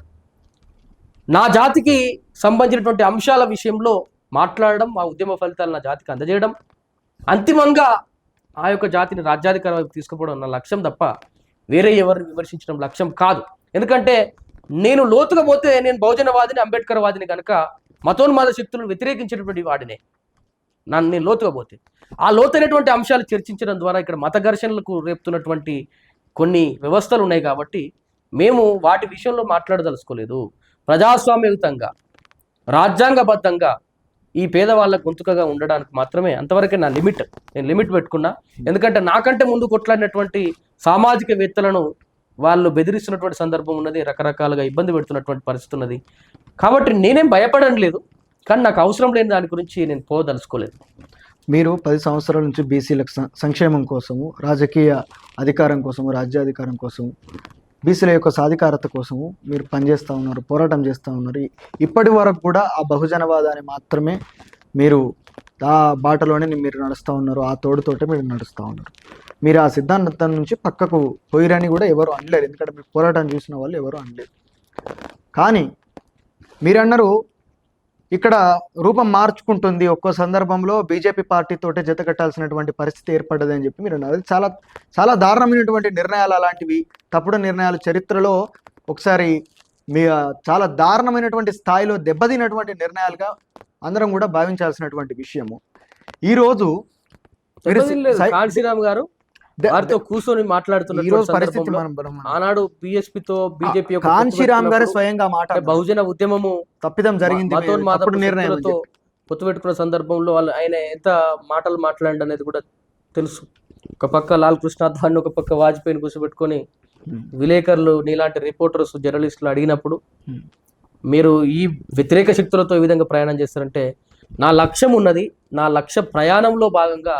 Speaker 2: నా జాతికి సంబంధించినటువంటి అంశాల విషయంలో మాట్లాడడం, ఆ ఉద్యమ ఫలితాలు నా జాతికి అందజేయడం, అంతిమంగా ఆ యొక్క జాతిని రాజ్యాధికార వైపు తీసుకుపోవడం నా లక్ష్యం తప్ప వేరే ఎవరిని విమర్శించడం లక్ష్యం కాదు. ఎందుకంటే నేను లోతుగా పోతే నేను బహుజనవాదిని, అంబేద్కర్ వాదిని కనుక మతోన్మాద శక్తులను వ్యతిరేకించినటువంటి వాడినే నేను లోతుగా పోతే. ఆ లోతైనటువంటి అంశాలు చర్చించడం ద్వారా ఇక్కడ మత ఘర్షణలకు రేపుతున్నటువంటి కొన్ని వ్యవస్థలు ఉన్నాయి. కాబట్టి మేము వాటి విషయంలో మాట్లాడదలుచుకోలేదు. ప్రజాస్వామ్యయుతంగా రాజ్యాంగబద్ధంగా ఈ పేదవాళ్ళ గొంతుకగా ఉండడానికి మాత్రమే అంతవరకే నా లిమిట్. నేను లిమిట్ పెట్టుకున్నా. ఎందుకంటే నాకంటే ముందు కొట్లాడినటువంటి సామాజికవేత్తలను వాళ్ళు బెదిరిస్తున్నటువంటి సందర్భం ఉన్నది, రకరకాలుగా ఇబ్బంది పెడుతున్నటువంటి పరిస్థితి ఉన్నది. కాబట్టి నేనేం భయపడడం లేదు, కానీ నాకు అవసరం లేని దాని గురించి నేను పోదలుచుకోలేదు.
Speaker 1: మీరు 10 సంవత్సరాల నుంచి బీసీలకు సంక్షేమం కోసము, రాజకీయ అధికారం కోసము, రాజ్యాధికారం కోసము, బీసీల యొక్క సాధికారత కోసము మీరు పనిచేస్తూ ఉన్నారు, పోరాటం చేస్తూ ఉన్నారు. ఇప్పటి వరకు కూడా ఆ బహుజనవాదాన్ని మాత్రమే మీరు ఆ బాటలోనే మీరు నడుస్తూ ఉన్నారు, ఆ తోడుతోటే మీరు నడుస్తూ ఉన్నారు. మీరు ఆ సిద్ధాంతం నుంచి పక్కకు పోయిరని కూడా ఎవరు అనలేరు, ఎందుకంటే మీరు పోరాటం చూసిన వాళ్ళు ఎవరు అనలేరు. కానీ మీరన్నారు ఇక్కడ రూపం మార్చుకుంటుంది, ఒక్కో సందర్భంలో బీజేపీ పార్టీతోటే జత కట్టాల్సినటువంటి పరిస్థితి ఏర్పడ్డది అని చెప్పి మీరు అన్నారు. చాలా చాలా దారుణమైనటువంటి నిర్ణయాలు, అలాంటివి తప్పుడు నిర్ణయాలు చరిత్రలో ఒకసారి మీ చాలా దారుణమైనటువంటి స్థాయిలో దెబ్బతినటువంటి నిర్ణయాలుగా అందరం కూడా భావించాల్సినటువంటి విషయము. ఈరోజు
Speaker 2: కాంశీరామ్ గారు వారితో కూర్చొని మాట్లాడుతున్న ఆనాడు బీఎస్పీతో బీజేపీ
Speaker 1: కాంశీరామ్ గారు స్వయంగా
Speaker 2: బహుజన ఉద్యమము
Speaker 1: తప్పిదం జరిగింది,
Speaker 2: పొత్తు పెట్టుకున్న సందర్భంలో వాళ్ళు ఆయన ఎంత మాటలు మాట్లాడండి అనేది కూడా తెలుసు. ఒక పక్క లాల్ కృష్ణ అద్వాని, ఒక పక్క వాజ్పేయిని కూర్చోబెట్టుకొని విలేకరులు నీలాంటి రిపోర్టర్స్ జర్నలిస్టులు అడిగినప్పుడు మీరు ఈ వ్యతిరేక శక్తులతో ఈ విధంగా ప్రయాణం చేస్తారంటే, నా లక్ష్యం ఉన్నది, నా లక్ష్య ప్రయాణంలో భాగంగా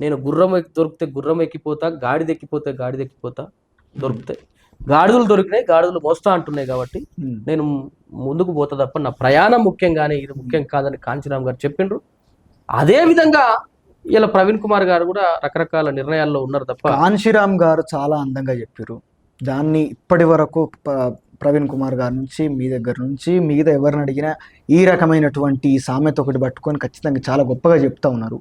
Speaker 2: నేను గుర్రం దొరికితే గుర్రం ఎక్కిపోతా, గాడిద ఎక్కిపోతే గాడిద ఎక్కిపోతా, దొరికితే గాడిదలు దొరికినాయి, గాడిదలు మోస్తా అంటున్నాయి. కాబట్టి నేను ముందుకు పోతా తప్ప నా ప్రయాణం ముఖ్యంగానే ఇది ముఖ్యం కాదని కాంచీరామ్ గారు చెప్పిండ్రు. అదే విధంగా ఇలా ప్రవీణ్ కుమార్ గారు కూడా రకరకాల నిర్ణయాల్లో ఉన్నారు తప్ప.
Speaker 1: కాంశీరామ్ గారు చాలా అందంగా చెప్పారు. దాన్ని ఇప్పటి వరకు ప్రవీణ్ కుమార్ గారి నుంచి, మీ దగ్గర నుంచి, మిగతా ఎవరిని అడిగినా ఈ రకమైనటువంటి సామెత ఒకటి పట్టుకొని ఖచ్చితంగా చాలా గొప్పగా చెప్తా ఉన్నారు.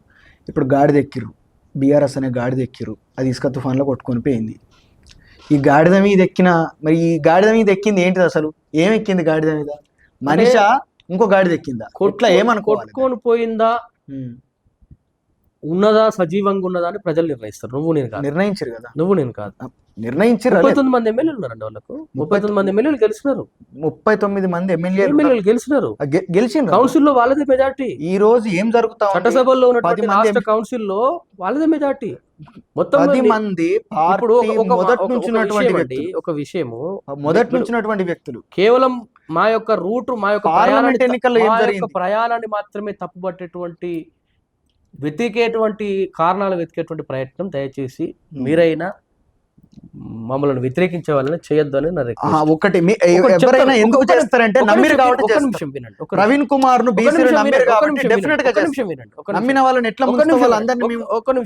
Speaker 1: ఇప్పుడు గాడిద ఎక్కిరు, బీఆర్ఎస్ అనే గాడిద ఎక్కిరు, అది ఇసుక తుఫాన్లో కొట్టుకొని పోయింది. ఈ గాడిద మీద ఎక్కిన, మరి ఈ గాడిద మీద ఎక్కింది ఏంటిది అసలు? ఏం ఎక్కింది గాడిద మీద? మనిషా ఇంకో గాడిద ఎక్కిందా? కొట్లా
Speaker 2: కొట్టుకొని పోయిందా, ఉన్నదా, సజీవంగా ఉన్నదా అని ప్రజలు నిర్ణయిస్తారు. నువ్వు నేను కాదు,
Speaker 1: నిర్ణయించారు కదా.
Speaker 2: నువ్వు నేను కాదు,
Speaker 1: నిర్ణయించారు.
Speaker 2: 39 మంది ఎమ్మెల్యేలు ఉన్నారండి వాళ్ళకు. 39 మంది ఎమ్మెల్యేలు గెలిచినారు.
Speaker 1: 39 మంది ఎమ్మెల్యేలు
Speaker 2: గెలిచినారు.
Speaker 1: గెలిచిండ్రు.
Speaker 2: కౌన్సిల్లో వాళ్ళదే మెజార్టీ.
Speaker 1: ఈ రోజు ఏం జరుగుతా
Speaker 2: చట్టసభల్లో ఉన్నటువంటి రాష్ట్ర కౌన్సిల్లో వాళ్ళదే మెజార్టీ. మొత్తం
Speaker 1: 10 మంది
Speaker 2: ఒక విషయము
Speaker 1: మొదటి నుంచినటువంటి వ్యక్తులు
Speaker 2: కేవలం మా యొక్క రూట్, మా యొక్క
Speaker 1: పార్లమెంట్ ఎన్నికల్లో
Speaker 2: ప్రయాణాన్ని మాత్రమే తప్పుపట్టేటువంటి కారణాలు వెతికేటువంటి ప్రయత్నం దయచేసి మీరైనా మమ్మల్ని వ్యతిరేకించే వాళ్ళని చేయొద్దు అని నా రిక్వెస్ట్.
Speaker 1: ఒకటి ఎవరైనా ఎందుకు చేస్తారంటే నమ్మిరు కాబట్టి. ఒక నిమిషం వినండి. ప్రవీణ్ కుమార్ ను బీసీలు నమ్మిరు కాబట్టి డెఫినెట్ గా వినండి. నమ్మిన వాళ్ళని ఎట్లా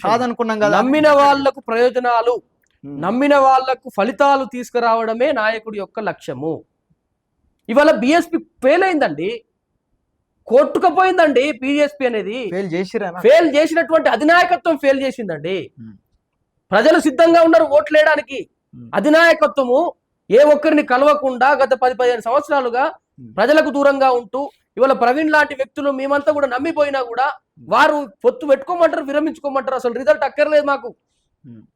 Speaker 1: కాదనుకున్నాం కదా.
Speaker 2: నమ్మిన వాళ్లకు ప్రయోజనాలు, నమ్మిన వాళ్లకు ఫలితాలు తీసుకురావడమే నాయకుడి యొక్క లక్ష్యము. ఇవాళ బిఎస్పీ ఫెయిల్ అయిందండి, కొట్టుకుపోయిందండి. బీఎస్పీ అనేది ఫెయిల్ చేసినటువంటి అధినాయకత్వం ఫెయిల్ చేసిందండి. ప్రజలు సిద్ధంగా ఉన్నారు ఓట్లు వేయడానికి. అధినాయకత్వము ఏ ఒక్కరిని కలవకుండా గత 10-15 సంవత్సరాలుగా ప్రజలకు దూరంగా ఉంటూ, ఇవాళ ప్రవీణ్ లాంటి వ్యక్తులు మేమంతా కూడా నమ్మిపోయినా కూడా వారు పొత్తు పెట్టుకోమంటారు, విరమించుకోమంటారు. అసలు రిజల్ట్ అక్కర్లేదు మాకు.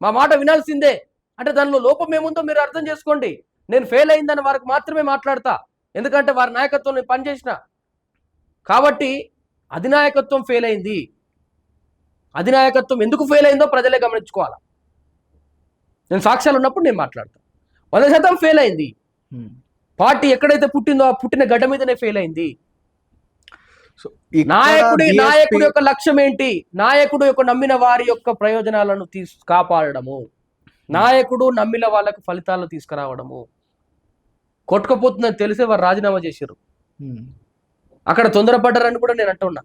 Speaker 2: మా మాట వినాల్సిందే అంటే దానిలో లోపం ఏముందో మీరు అర్థం చేసుకోండి. నేను ఫెయిల్ అయిందని వారికి మాత్రమే మాట్లాడతా, ఎందుకంటే వారి నాయకత్వం నేను పనిచేసిన కాబట్టి. అధినాయకత్వం ఫెయిల్ అయింది, అధినాయకత్వం ఎందుకు ఫెయిల్ అయిందో ప్రజలే గమనించుకోవాలి. నేను సాక్ష్యాలు ఉన్నప్పుడు నేను మాట్లాడతాను. 100% ఫెయిల్ అయింది. పార్టీ ఎక్కడైతే పుట్టిందో ఆ పుట్టిన గడ్డ మీదనే ఫెయిల్ అయింది. నాయకుడి యొక్క లక్ష్యం ఏంటి? నాయకుడు యొక్క నమ్మిన వారి యొక్క ప్రయోజనాలను కాపాడడము, నాయకుడు నమ్మిన వాళ్ళకు ఫలితాలను తీసుకురావడము. కొట్టుకపోతుందని తెలిసే వారు రాజీనామా చేశారు. అక్కడ తొందరపడ్డారని కూడా నేను అంటున్నా.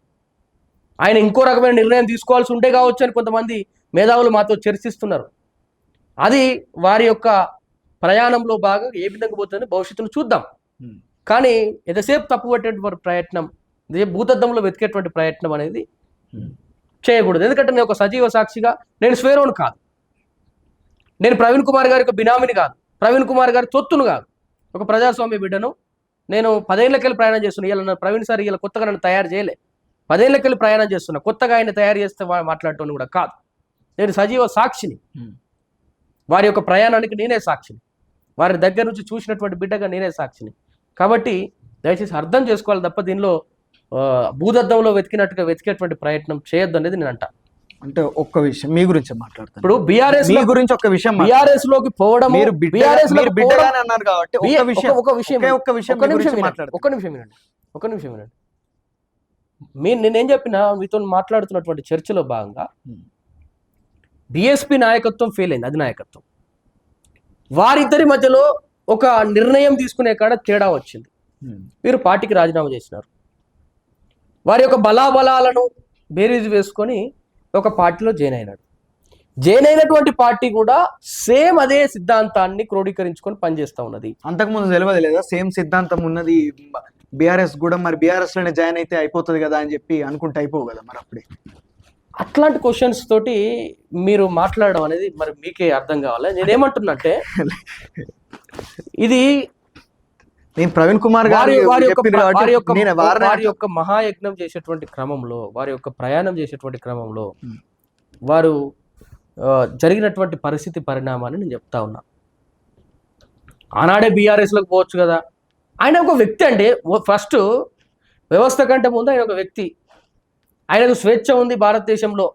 Speaker 2: ఆయన ఇంకో రకమైన నిర్ణయం తీసుకోవాల్సి ఉంటే కావచ్చు అని కొంతమంది మేధావులు మాతో చర్చిస్తున్నారు. అది వారి యొక్క ప్రయాణంలో బాగా ఏ విధంగా పోతుందని భవిష్యత్తును చూద్దాం. కానీ ఎంతసేపు తప్పు పట్టేటువంటి ప్రయత్నం, భూతద్దంలో వెతికేటువంటి ప్రయత్నం అనేది చేయకూడదు. ఎందుకంటే నేను ఒక సజీవ సాక్షిగా, నేను స్వేరోను కాదు, నేను ప్రవీణ్ కుమార్ గారి యొక్క బినామీని కాదు, ప్రవీణ్ కుమార్ గారి తొత్తును కాదు, ఒక ప్రజాస్వామ్య బిడ్డను. నేను 10 ఏళ్ళకెళ్ళి ప్రయాణం చేస్తున్నా. ఇలా ప్రవీణ్ సార్ ఇలా కొత్తగా నన్ను తయారు చేయలే, 10 ఏళ్ళకెళ్ళి ప్రయాణం చేస్తున్నా. కొత్తగా ఆయన తయారు చేస్తే మాట్లాడటం కూడా కాదు. నేను సజీవ సాక్షిని, వారి యొక్క ప్రయాణానికి నేనే సాక్షిని, వారి దగ్గర నుంచి చూసినటువంటి బిడ్డగా నేనే సాక్షిని. కాబట్టి దయచేసి అర్థం చేసుకోవాలి తప్ప దీనిలో భూదద్దంలో వెతికేటువంటి ప్రయత్నం చేయొద్దు అనేది నేను అంటా.
Speaker 1: అంటే ఒక్క విషయం మీ గురించి మాట్లాడతాను.
Speaker 2: ఇప్పుడు బీఆర్ఎస్ గురించి ఒక విషయం, బీఆర్ఎస్ లోకి పోవడం,
Speaker 1: అన్నారు కాబట్టి
Speaker 2: ఒక్క నిమిషం వినండి. నేనేం చెప్పినా మీతో మాట్లాడుతున్నటువంటి చర్చలో భాగంగా బీఎస్పీ నాయకత్వం ఫెయిల్ అయింది, అధినాయకత్వం. వారిద్దరి మధ్యలో ఒక నిర్ణయం తీసుకునే కాడ తేడా వచ్చింది. మీరు పార్టీకి రాజీనామా చేసినారు. వారి యొక్క బలాబలాలను బేరీజు వేసుకొని ఒక పార్టీలో జాయిన్ అయినాడు. జాయిన్ అయినటువంటి పార్టీ కూడా సేమ్ అదే సిద్ధాంతాన్ని క్రోడీకరించుకొని పనిచేస్తూ ఉన్నది.
Speaker 1: అంతకుముందు తెలియదు లేదా సేమ్ సిద్ధాంతం ఉన్నది బీఆర్ఎస్ కూడా, మరి బీఆర్ఎస్ లోనే జాయిన్ అయితే అయిపోతుంది కదా అని చెప్పి అనుకుంటే అయిపోవు కదా మరి అప్పుడే.
Speaker 2: అట్లాంటి క్వశ్చన్స్ తోటి మీరు మాట్లాడడం అనేది మరి మీకే అర్థం కావాలి. నేనేమంటున్నట్టే, ఇది
Speaker 1: నేను ప్రవీణ్ కుమార్ గారి
Speaker 2: యొక్క మహాయజ్ఞం చేసేటువంటి క్రమంలో, వారి యొక్క ప్రయాణం చేసేటువంటి క్రమంలో వారు జరిగినటువంటి పరిణామాన్ని నేను చెప్తా ఉన్నా. ఆనాడే బీఆర్ఎస్లోకి పోవచ్చు కదా. ఆయన ఒక వ్యక్తి అండి. ఫస్ట్ వ్యవస్థ కంటే ముందు ఆయన ఒక వ్యక్తి. ఆయనకు స్వేచ్ఛ ఉంది భారతదేశంలో.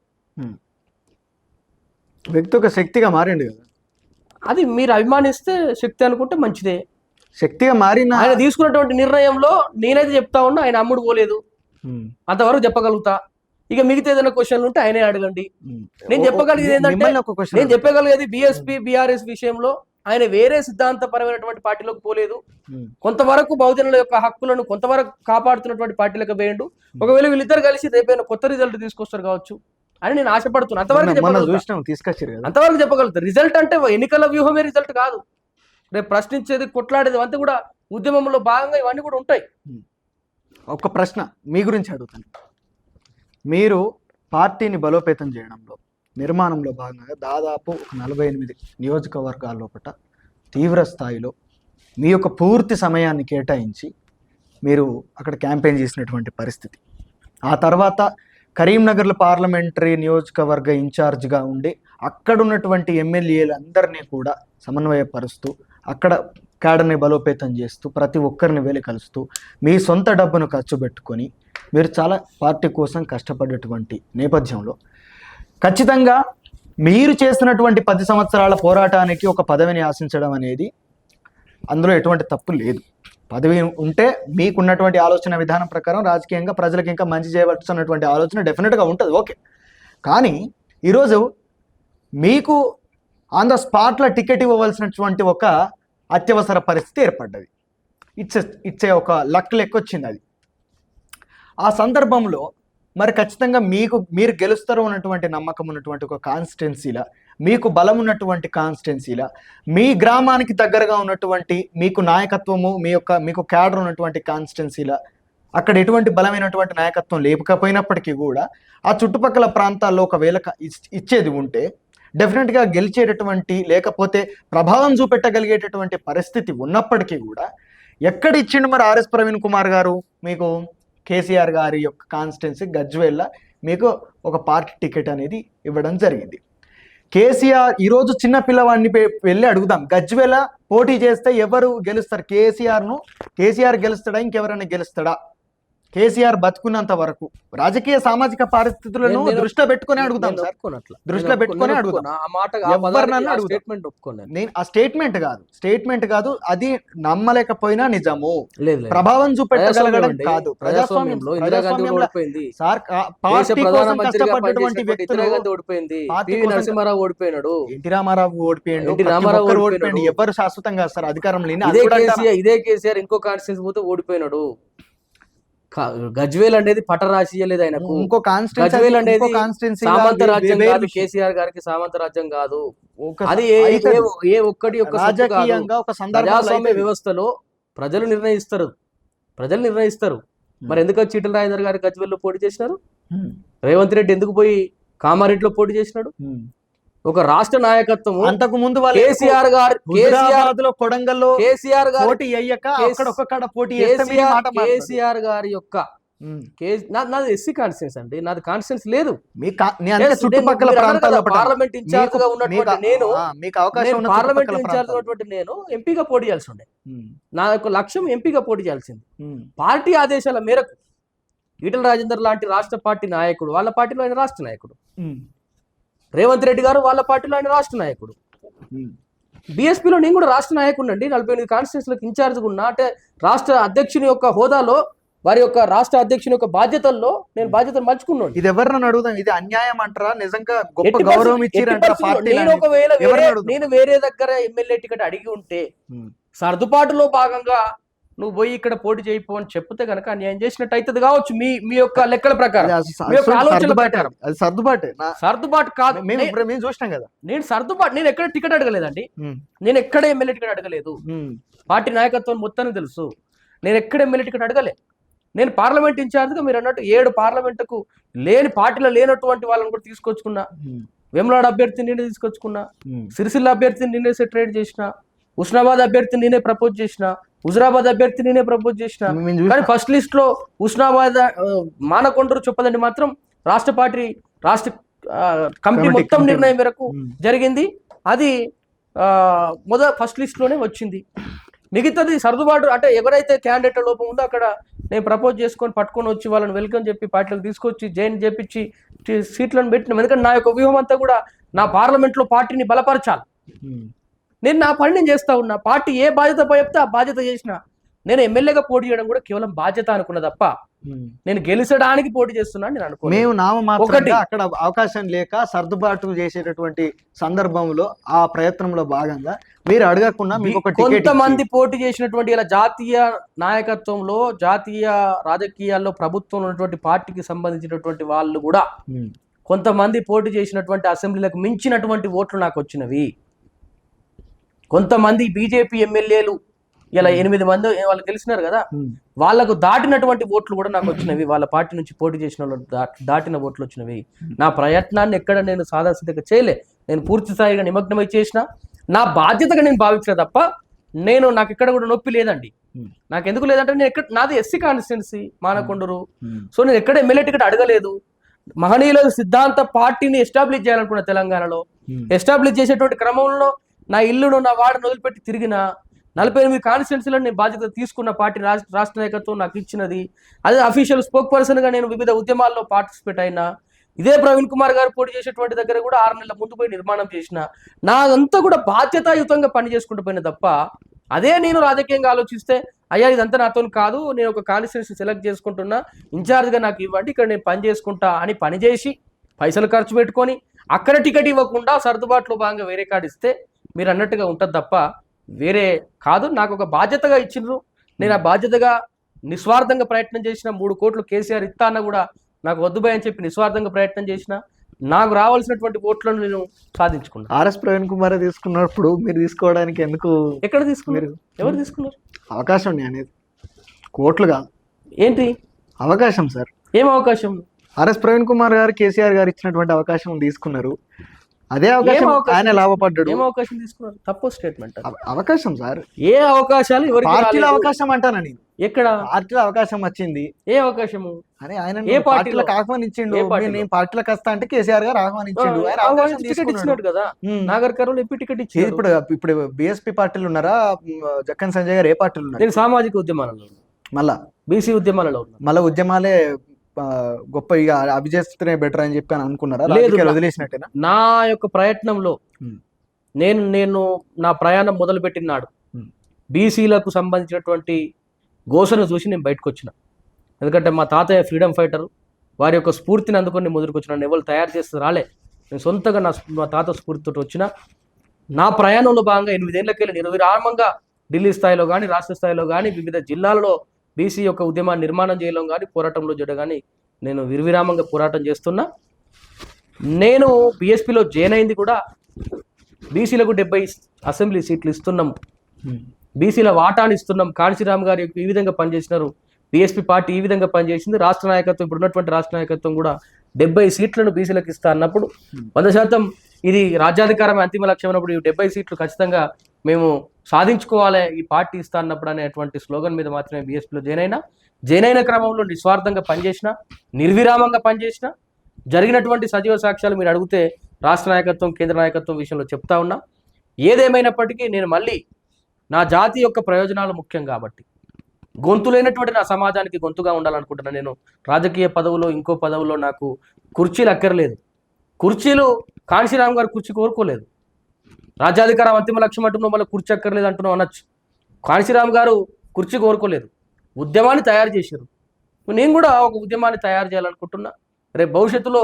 Speaker 1: వ్యక్తి ఒక శక్తిగా మారిండు కదా.
Speaker 2: అది మీరు అభిమానిస్తే శక్తి అనుకుంటే మంచిదే.
Speaker 1: శక్తిగా మారిన
Speaker 2: ఆయన తీసుకున్నటువంటి నిర్ణయంలో నేనైతే చెప్తా ఉన్నా, ఆయన అమ్ముడు పోలేదు, అంతవరకు చెప్పగలుగుతా. ఇక మిగతా ఏదైనా క్వశ్చన్లు ఉంటే ఆయనే అడగండి. నేను చెప్పగలిగేది ఏంటంటే, నేను చెప్పగలిగేది బీఎస్పీ బీఆర్ఎస్ విషయంలో ఆయన వేరే సిద్ధాంతపరమైనటువంటి పార్టీలోకి పోలేదు. కొంతవరకు బహుజనుల యొక్క హక్కులను కొంతవరకు కాపాడుతున్నటువంటి పార్టీలకు వేయండు. ఒకవేళ వీళ్ళిద్దరు కలిసి రేపైనా కొత్త రిజల్ట్ తీసుకొస్తారు కావచ్చు అని నేను ఆశపడుతున్నాను. అంతవరకు చెప్పగలుగుతారు. రిజల్ట్ అంటే ఎన్నికల వ్యూహమే రిజల్ట్ కాదు. రేపు ప్రశ్నించేది, కొట్లాడేది అంతా కూడా ఉద్యమంలో భాగంగా ఇవన్నీ కూడా ఉంటాయి.
Speaker 1: ఒక ప్రశ్న మీ గురించి అడుగుతాను. మీరు పార్టీని బలోపేతం చేయడంలో, నిర్మాణంలో భాగంగా దాదాపు 48 నియోజకవర్గాల లోపల తీవ్ర స్థాయిలో మీ యొక్క పూర్తి సమయాన్ని కేటాయించి మీరు అక్కడ క్యాంపెయిన్ చేసినటువంటి పరిస్థితి. ఆ తర్వాత కరీంనగర్లో పార్లమెంటరీ నియోజకవర్గ ఇన్ఛార్జ్గా ఉండి అక్కడ ఉన్నటువంటి ఎమ్మెల్యేలందరినీ కూడా సమన్వయపరుస్తూ అక్కడ క్యాడర్ని బలోపేతం చేస్తూ ప్రతి ఒక్కరిని వేలి కలుస్తూ మీ సొంత డబ్బును ఖర్చు పెట్టుకొని మీరు చాలా పార్టీ కోసం కష్టపడేటువంటి నేపథ్యంలో ఖచ్చితంగా మీరు చేస్తున్నటువంటి 10 సంవత్సరాల పోరాటానికి ఒక పదవిని ఆశించడం అనేది అందులో ఎటువంటి తప్పు లేదు. పదవి ఉంటే మీకున్నటువంటి ఆలోచన విధానం ప్రకారం రాజకీయంగా ప్రజలకు ఇంకా మంచి చేయవలసినటువంటి ఆలోచన డెఫినెట్గా ఉంటుంది, ఓకే. కానీ ఈరోజు మీకు ఆన్ ద స్పాట్లో టికెట్ ఇవ్వవలసినటువంటి ఒక అత్యవసర పరిస్థితి ఏర్పడ్డది. ఇచ్చే ఒక లక్ లెక్కొచ్చింది అది. ఆ సందర్భంలో మరి ఖచ్చితంగా మీరు గెలుస్తారు ఉన్నటువంటి నమ్మకం ఉన్నటువంటి ఒక కాన్స్టిట్యున్సీలా, మీకు బలం ఉన్నటువంటి కాన్స్టిట్యున్సీలా, మీ గ్రామానికి దగ్గరగా ఉన్నటువంటి మీకు నాయకత్వము మీకు క్యాడర్ ఉన్నటువంటి కాన్స్టిట్యున్సీలా అక్కడ ఎటువంటి బలమైనటువంటి నాయకత్వం లేకపోయినప్పటికీ కూడా ఆ చుట్టుపక్కల ప్రాంతాల్లో ఒకవేళ ఇచ్చేది ఉంటే డెఫినెట్గా గెలిచేటటువంటి లేకపోతే ప్రభావం చూపెట్టగలిగేటటువంటి పరిస్థితి ఉన్నప్పటికీ కూడా ఎక్కడ ఇచ్చిండు మరి ఆర్ఎస్ ప్రవీణ్ కుమార్ గారు? మీకు కేసీఆర్ గారి యొక్క కాన్స్టిట్యున్సీ గజ్వేల్ల మీకు ఒక పార్టీ టికెట్ అనేది ఇవ్వడం జరిగింది. కేసీఆర్ ఈ రోజు చిన్న పిల్లవాడిని వెళ్ళి అడుగుదాం, గజ్వేల పోటీ చేస్తే ఎవరు గెలుస్తారు? కేసీఆర్ గెలుస్తాడా, ఇంకెవరైనా గెలుస్తాడా? కేసీఆర్ బతుకున్నంత వరకు రాజకీయ సామాజిక పరిస్థితులను దృష్టిలో పెట్టుకుని అడుగుతాం సార్, దృష్టిలో పెట్టుకుని అడుగుతాం. నేను ఆ స్టేట్మెంట్ కాదు, అది నమ్మలేకపోయినా నిజము, ప్రభావం చూపెట్టగలగడం కాదు. ప్రజాస్వామ్యంలో సార్ పార్టీ కోసం కష్టపడ్డటువంటి వ్యక్తులు ఎన్టీ రామారావు ఓడిపోయాడు, ఎవరు శాశ్వతంగా సార్ అధికారం లేని.
Speaker 2: ఇదే కేసీఆర్ ఇంకో కాన్స్టిట్యూన్సీ పోతే ఓడిపోయినాడు. గజ్వేల్ అనేది పట్టరాశియలేదు ఆయనకు.
Speaker 1: ఇంకో
Speaker 2: గజ్వేల్ అనేది సామంత రాజ్యం కాదు, కేసీఆర్ గారికి సామంత రాజ్యం కాదు. అది ఏ ఒక్కటి
Speaker 1: రాజకీయంగా ఒక
Speaker 2: ప్రజాస్వామ్య వ్యవస్థలో ప్రజలు నిర్ణయిస్తారు. మరి ఎందుకు చీటల రాజేందర్ గారు గజ్వేల్లో పోటీ చేసినారు? రేవంత్ రెడ్డి ఎందుకు పోయి కామారెడ్డిలో పోటీ చేసినాడు? ఒక రాష్ట్ర నాయకత్వం
Speaker 1: అంతకు ముందు
Speaker 2: కేసీఆర్ గారి యొక్క నాది ఎస్సీ కాన్స్టిట్యూన్స్ అండి, నాది కాన్స్టిట్యూన్స్ లేదు.
Speaker 1: చుట్టుపక్కల
Speaker 2: పార్లమెంట్ ఇన్ఛార్జ్ గా ఉన్నటువంటి నేను ఎంపీగా పోటీ చేయాల్సి ఉండే. నా యొక్క లక్ష్యం ఎంపీగా పోటీ చేయాల్సింది. పార్టీ ఆదేశాల మేరకు ఈటల రాజేందర్ లాంటి రాష్ట్ర పార్టీ నాయకుడు, వాళ్ళ పార్టీలో ఆయన రాష్ట్ర నాయకుడు, రేవంత్ రెడ్డి గారు వాళ్ళ పార్టీలో ఆయన రాష్ట్ర నాయకుడు, బీఎస్పీలో నేను కూడా రాష్ట్ర నాయకుడు అండి. 48 కాన్స్టిట్యూన్సీలకు ఇన్ఛార్జ్గా ఉన్నా. అంటే రాష్ట్ర అధ్యక్షుని యొక్క హోదాలో, వారి యొక్క రాష్ట్ర అధ్యక్షుని యొక్క బాధ్యతల్లో నేను బాధ్యతలు మలుచుకున్నాను.
Speaker 1: ఇది ఎవరిని అడుగుదాం, ఇది అన్యాయం అంటారా? నిజంగా గొప్ప గౌరవం ఇచ్చారంటారా?
Speaker 2: నేను వేరే దగ్గర ఎమ్మెల్యే టికెట్ అడిగి ఉంటే సర్దుబాటులో భాగంగా నువ్వు పోయి ఇక్కడ పోటీ చేయపో అని చెప్తే కనుక అన్యాయం చేసినట్టు అవుతుంది కావచ్చు, మీ యొక్క లెక్కల ప్రకారం, సర్దుబాటు కాదు.
Speaker 1: మేము చూసినాం కదా,
Speaker 2: నేను ఎక్కడ టికెట్ అడగలేదండి, నేను ఎక్కడ ఎమ్మెల్యే టికెట్ అడగలేదు. పార్టీ నాయకత్వం మొత్తానికి తెలుసు, నేను ఎక్కడ ఎమ్మెల్యే టికెట్ అడగలే. నేను పార్లమెంట్ ఇన్ఛార్జ్గా మీరు అన్నట్టు 7 పార్లమెంటుకు లేని పార్టీలో లేనటువంటి వాళ్ళని కూడా తీసుకొచ్చుకున్నా. వేములాడ అభ్యర్థిని నేనే తీసుకొచ్చుకున్నా, సిరిసిల్ల అభ్యర్థిని నేనే సెటరేట్ చేసిన, ఉస్నాబాద్ అభ్యర్థిని నేనే ప్రపోజ్ చేసిన, హుజరాబాద్ అభ్యర్థి నేనే ప్రపోజ్ చేసిన. కానీ ఫస్ట్ లిస్ట్ లో ఉస్నాబాద్, మానకొండూరు, చొప్పదండి మాత్రం రాష్ట్ర కమిటీ మొత్తం నిర్ణయం మేరకు జరిగింది. అది ఫస్ట్ లిస్ట్ లోనే వచ్చింది. మిగతాది సర్దుబాటు, అంటే ఎవరైతే క్యాండిడేట్ లోపం ఉందో అక్కడ నేను ప్రపోజ్ చేసుకొని పట్టుకొని వచ్చి వాళ్ళని వెల్కమ్ చెప్పి పార్టీలకు తీసుకొచ్చి జైన్ చేపించి సీట్లను పెట్టినాం. ఎందుకంటే నా యొక్క వ్యూహం అంతా కూడా నా పార్లమెంట్లో పార్టీని బలపరచాలి. నేను నా పని నేను చేస్తా ఉన్నా. పార్టీ ఏ బాధ్యత చెప్తే ఆ బాధ్యత చేసిన. నేను ఎమ్మెల్యేగా పోటీ చేయడం కూడా కేవలం బాధ్యత అనుకున్నా తప్ప నేను గెలిచడానికి పోటీ చేస్తున్నాను నేను అనుకో.
Speaker 1: మేము నామమాత్రంగా అక్కడ అవకాశం లేక సర్దుబాటు చేసేటటువంటి సందర్భంలో ఆ ప్రయత్నంలో భాగంగా మీరు అడగకుండా మీకు
Speaker 2: కొంతమంది పోటీ చేసినటువంటి ఇలా జాతీయ నాయకత్వంలో, జాతీయ రాజకీయాల్లో ప్రభుత్వంలో ఉన్నటువంటి పార్టీకి సంబంధించినటువంటి వాళ్ళు కూడా కొంతమంది పోటీ చేసినటువంటి అసెంబ్లీలకు మించినటువంటి ఓట్లు నాకు వచ్చినవి. కొంతమంది బీజేపీ ఎమ్మెల్యేలు ఇలా 8 మంది వాళ్ళు గెలిచినారు కదా, వాళ్లకు దాటినటువంటి ఓట్లు కూడా నాకు వచ్చినవి. వాళ్ళ పార్టీ నుంచి పోటీ చేసిన వాళ్ళు దాటిన ఓట్లు వచ్చినవి. నా ప్రయత్నాన్ని ఎక్కడ నేను సాదాసిద్ధంగా చేయలే, నేను పూర్తి స్థాయిగా నిమగ్నమై చేసిన, నా బాధ్యతగా నేను భావించిన తప్ప నాకు ఎక్కడ కూడా నొప్పి లేదండి. నాకు ఎందుకు లేదంటే నాది ఎస్సీ కాన్స్టిట్యున్సీ మానకొండూరు. సో నేను ఎక్కడ ఎమ్మెల్యే టికెట్ అడగలేదు. మహనీయుల సిద్ధాంత పార్టీని ఎస్టాబ్లిష్ చేయాలనుకున్న తెలంగాణలో ఎస్టాబ్లిష్ చేసేటువంటి క్రమంలో నా ఇల్లును, నా వార్డును వదిలిపెట్టి తిరిగిన 48 కాన్స్టిట్యున్సీలను నేను బాధ్యత తీసుకున్న పార్టీ రాష్ట్ర నాయకత్వం నాకు ఇచ్చినది. అదే అఫీషియల్ స్పోక్ పర్సన్గా నేను వివిధ ఉద్యమాల్లో పార్టిసిపేట్ అయినా. ఇదే ప్రవీణ్ కుమార్ గారు పోటీ చేసేటువంటి దగ్గర కూడా 6 నెలల ముందు పోయి నిర్మాణం చేసిన. నాదంతా కూడా బాధ్యతాయుతంగా పని చేసుకుంటూ పోయిన తప్ప అదే నేను రాజకీయంగా ఆలోచిస్తే అయ్యా ఇదంతా నాతో కాదు, నేను ఒక కాన్స్టిట్యున్సీ సెలెక్ట్ చేసుకుంటున్నా, ఇన్ఛార్జ్గా నాకు ఇవ్వండి, ఇక్కడ నేను పని చేసుకుంటా అని పనిచేసి పైసలు ఖర్చు పెట్టుకొని అక్కడ టికెట్ ఇవ్వకుండా సర్దుబాటులో భాగంగా వేరే కార్డు ఇస్తే మీరు అన్నట్టుగా ఉంటుంది తప్ప వేరే కాదు. నాకు ఒక బాధ్యతగా ఇచ్చిండ్రు, నేను ఆ బాధ్యతగా నిస్వార్థంగా ప్రయత్నం చేసిన. 3 కోట్లు కేసీఆర్ ఇస్తాన్న కూడా నాకు వద్దుబాయ్ అని చెప్పి నిస్వార్థంగా ప్రయత్నం చేసిన. నాకు రావాల్సినటువంటి ఓట్లను నేను సాధించుకున్నాను.
Speaker 1: ఆర్ఎస్ ప్రవీణ్ కుమార్ తీసుకున్నప్పుడు మీరు తీసుకోవడానికి ఎందుకు,
Speaker 2: ఎక్కడ తీసుకున్నారు, ఎవరు తీసుకున్నారు?
Speaker 1: అవకాశం అనేది కోట్లు కాదు,
Speaker 2: ఏంటి
Speaker 1: అవకాశం సార్.
Speaker 2: ఏం అవకాశం?
Speaker 1: ఆర్ఎస్ ప్రవీణ్ కుమార్ గారు కేసీఆర్ గారు ఇచ్చినటువంటి అవకాశం తీసుకున్నారు. అదే అవకాశం
Speaker 2: అవకాశం
Speaker 1: ఆయన లాభపడ్డాడు.
Speaker 2: ఏం అవకాశం తీసుకున్నారు? తప్పు స్టేట్మెంట్.
Speaker 1: అవకాశం సార్,
Speaker 2: ఏ అవకాశాలు ఎవరికి
Speaker 1: పార్టీలో
Speaker 2: రాలేదు?
Speaker 1: అవకాశం అంటానా నేను.
Speaker 2: ఎక్కడ
Speaker 1: పార్టీలో అవకాశం వచ్చింది
Speaker 2: ఏ అవకాశము?
Speaker 1: అని ఆయన
Speaker 2: ఏ
Speaker 1: పార్టీలకు ఆహ్వానించిండు.
Speaker 2: ఏ పార్టీలో?
Speaker 1: నేను పార్టీలకు వస్తా అంటే కేసీఆర్ గారు ఆహ్వానించిండు. ఆయన అవకాశం
Speaker 2: టికెట్
Speaker 1: తీసుకున్నాడు.
Speaker 2: ఇచ్చినట్టు కదా.
Speaker 1: ఉమ్.
Speaker 2: నాగర్ కర్నూలు ఎంపీ టికెట్ ఇచ్చారు.
Speaker 1: ఇప్పుడు ఇప్పుడు బిఎస్పీ పార్టీలు ఉన్నారా, జక్కన్ సంజయ్ గారు ఏ పార్టీలు ఉన్నారు?
Speaker 2: నేను సామాజిక ఉద్యమాలలో ఉన్నా,
Speaker 1: మళ్ళా
Speaker 2: బీసీ ఉద్యమాలలో ఉన్నా.
Speaker 1: మళ్ళా ఉద్యమాలే గొప్ప, ఇక అవి చేస్తేనే బెటర్ అని చెప్పి అని అనుకున్నారా?
Speaker 2: లేదు,
Speaker 1: రాజకీయాలు వదిలేసినట్టేనా?
Speaker 2: నా యొక్క ప్రయత్నంలో
Speaker 1: ఉమ్.
Speaker 2: నేను నా ప్రయాణం మొదలుపెట్టిన నాడు
Speaker 1: ఉమ్.
Speaker 2: బీసీలకు సంబంధించినటువంటి ఘోషను చూసి నేను బయటకు వచ్చిన. ఎందుకంటే మా తాతయ్య ఫ్రీడమ్ ఫైటర్, వారి యొక్క స్ఫూర్తిని అందుకొని నేను ముందుకు వచ్చిన. ఎవరు తయారు చేస్తే రాలే, నేను సొంతగా మా తాత స్ఫూర్తితో వచ్చిన. నా ప్రయాణంలో భాగంగా 8 ఏళ్ళకెళ్ళి నిర్విరామంగా ఢిల్లీ స్థాయిలో కానీ రాష్ట్ర స్థాయిలో కానీ వివిధ జిల్లాలలో బీసీ యొక్క ఉద్యమాన్ని నిర్మాణం చేయడం కానీ పోరాటంలో చేయడం కానీ నేను నిర్విరామంగా పోరాటం చేస్తున్నా. నేను బీఎస్పీలో జాయిన్ అయింది కూడా బీసీలకు 70 అసెంబ్లీ సీట్లు ఇస్తున్నాం, బీసీల వాటాను ఇస్తున్నాం. కాంశీరామ్ గారు ఈ విధంగా పనిచేసినారు, బీఎస్పీ పార్టీ ఈ విధంగా పనిచేసింది. రాష్ట్ర నాయకత్వం, ఇప్పుడు ఉన్నటువంటి రాష్ట్ర నాయకత్వం కూడా 70 సీట్లను బీసీలకు ఇస్తా అన్నప్పుడు 100% ఇది రాజ్యాధికారం అంతిమ లక్ష్యం అన్నప్పుడు ఈ 70 సీట్లు ఖచ్చితంగా మేము సాధించుకోవాలి, ఈ పార్టీ ఇస్తా అన్నప్పుడు అనేటువంటి స్లోగన్ మీద మాత్రమే బీఎస్పీలో జాయిన్ అయిన క్రమంలో నిస్వార్థంగా పనిచేసిన, నిర్విరామంగా పనిచేసిన. జరిగినటువంటి సజీవ సాక్ష్యాలు మీరు అడిగితే రాష్ట్ర నాయకత్వం, కేంద్ర నాయకత్వం విషయంలో చెప్తా ఉన్నా. ఏదేమైనప్పటికీ నేను మళ్ళీ నా జాతి యొక్క ప్రయోజనాలు ముఖ్యం కాబట్టి, గొంతు లేనటువంటి నా సమాజానికి గొంతుగా ఉండాలనుకుంటున్నాను. నేను రాజకీయ పదవులో ఇంకో పదవులో నాకు కుర్చీలు అక్కర్లేదు. కుర్చీలు కాంశీరామ్ గారు కుర్చీ కోరుకోలేదు. రాజ్యాధికారం అంతిమ లక్ష్యం అంటున్నావు, మళ్ళీ కుర్చీ అక్కర్లేదు అంటున్నావు అనొచ్చు. కాంశీరామ్ గారు కుర్చీ కోరుకోలేదు, ఉద్యమాన్ని తయారు చేశారు. నేను కూడా ఒక ఉద్యమాన్ని తయారు చేయాలనుకుంటున్నా. రేపు భవిష్యత్తులో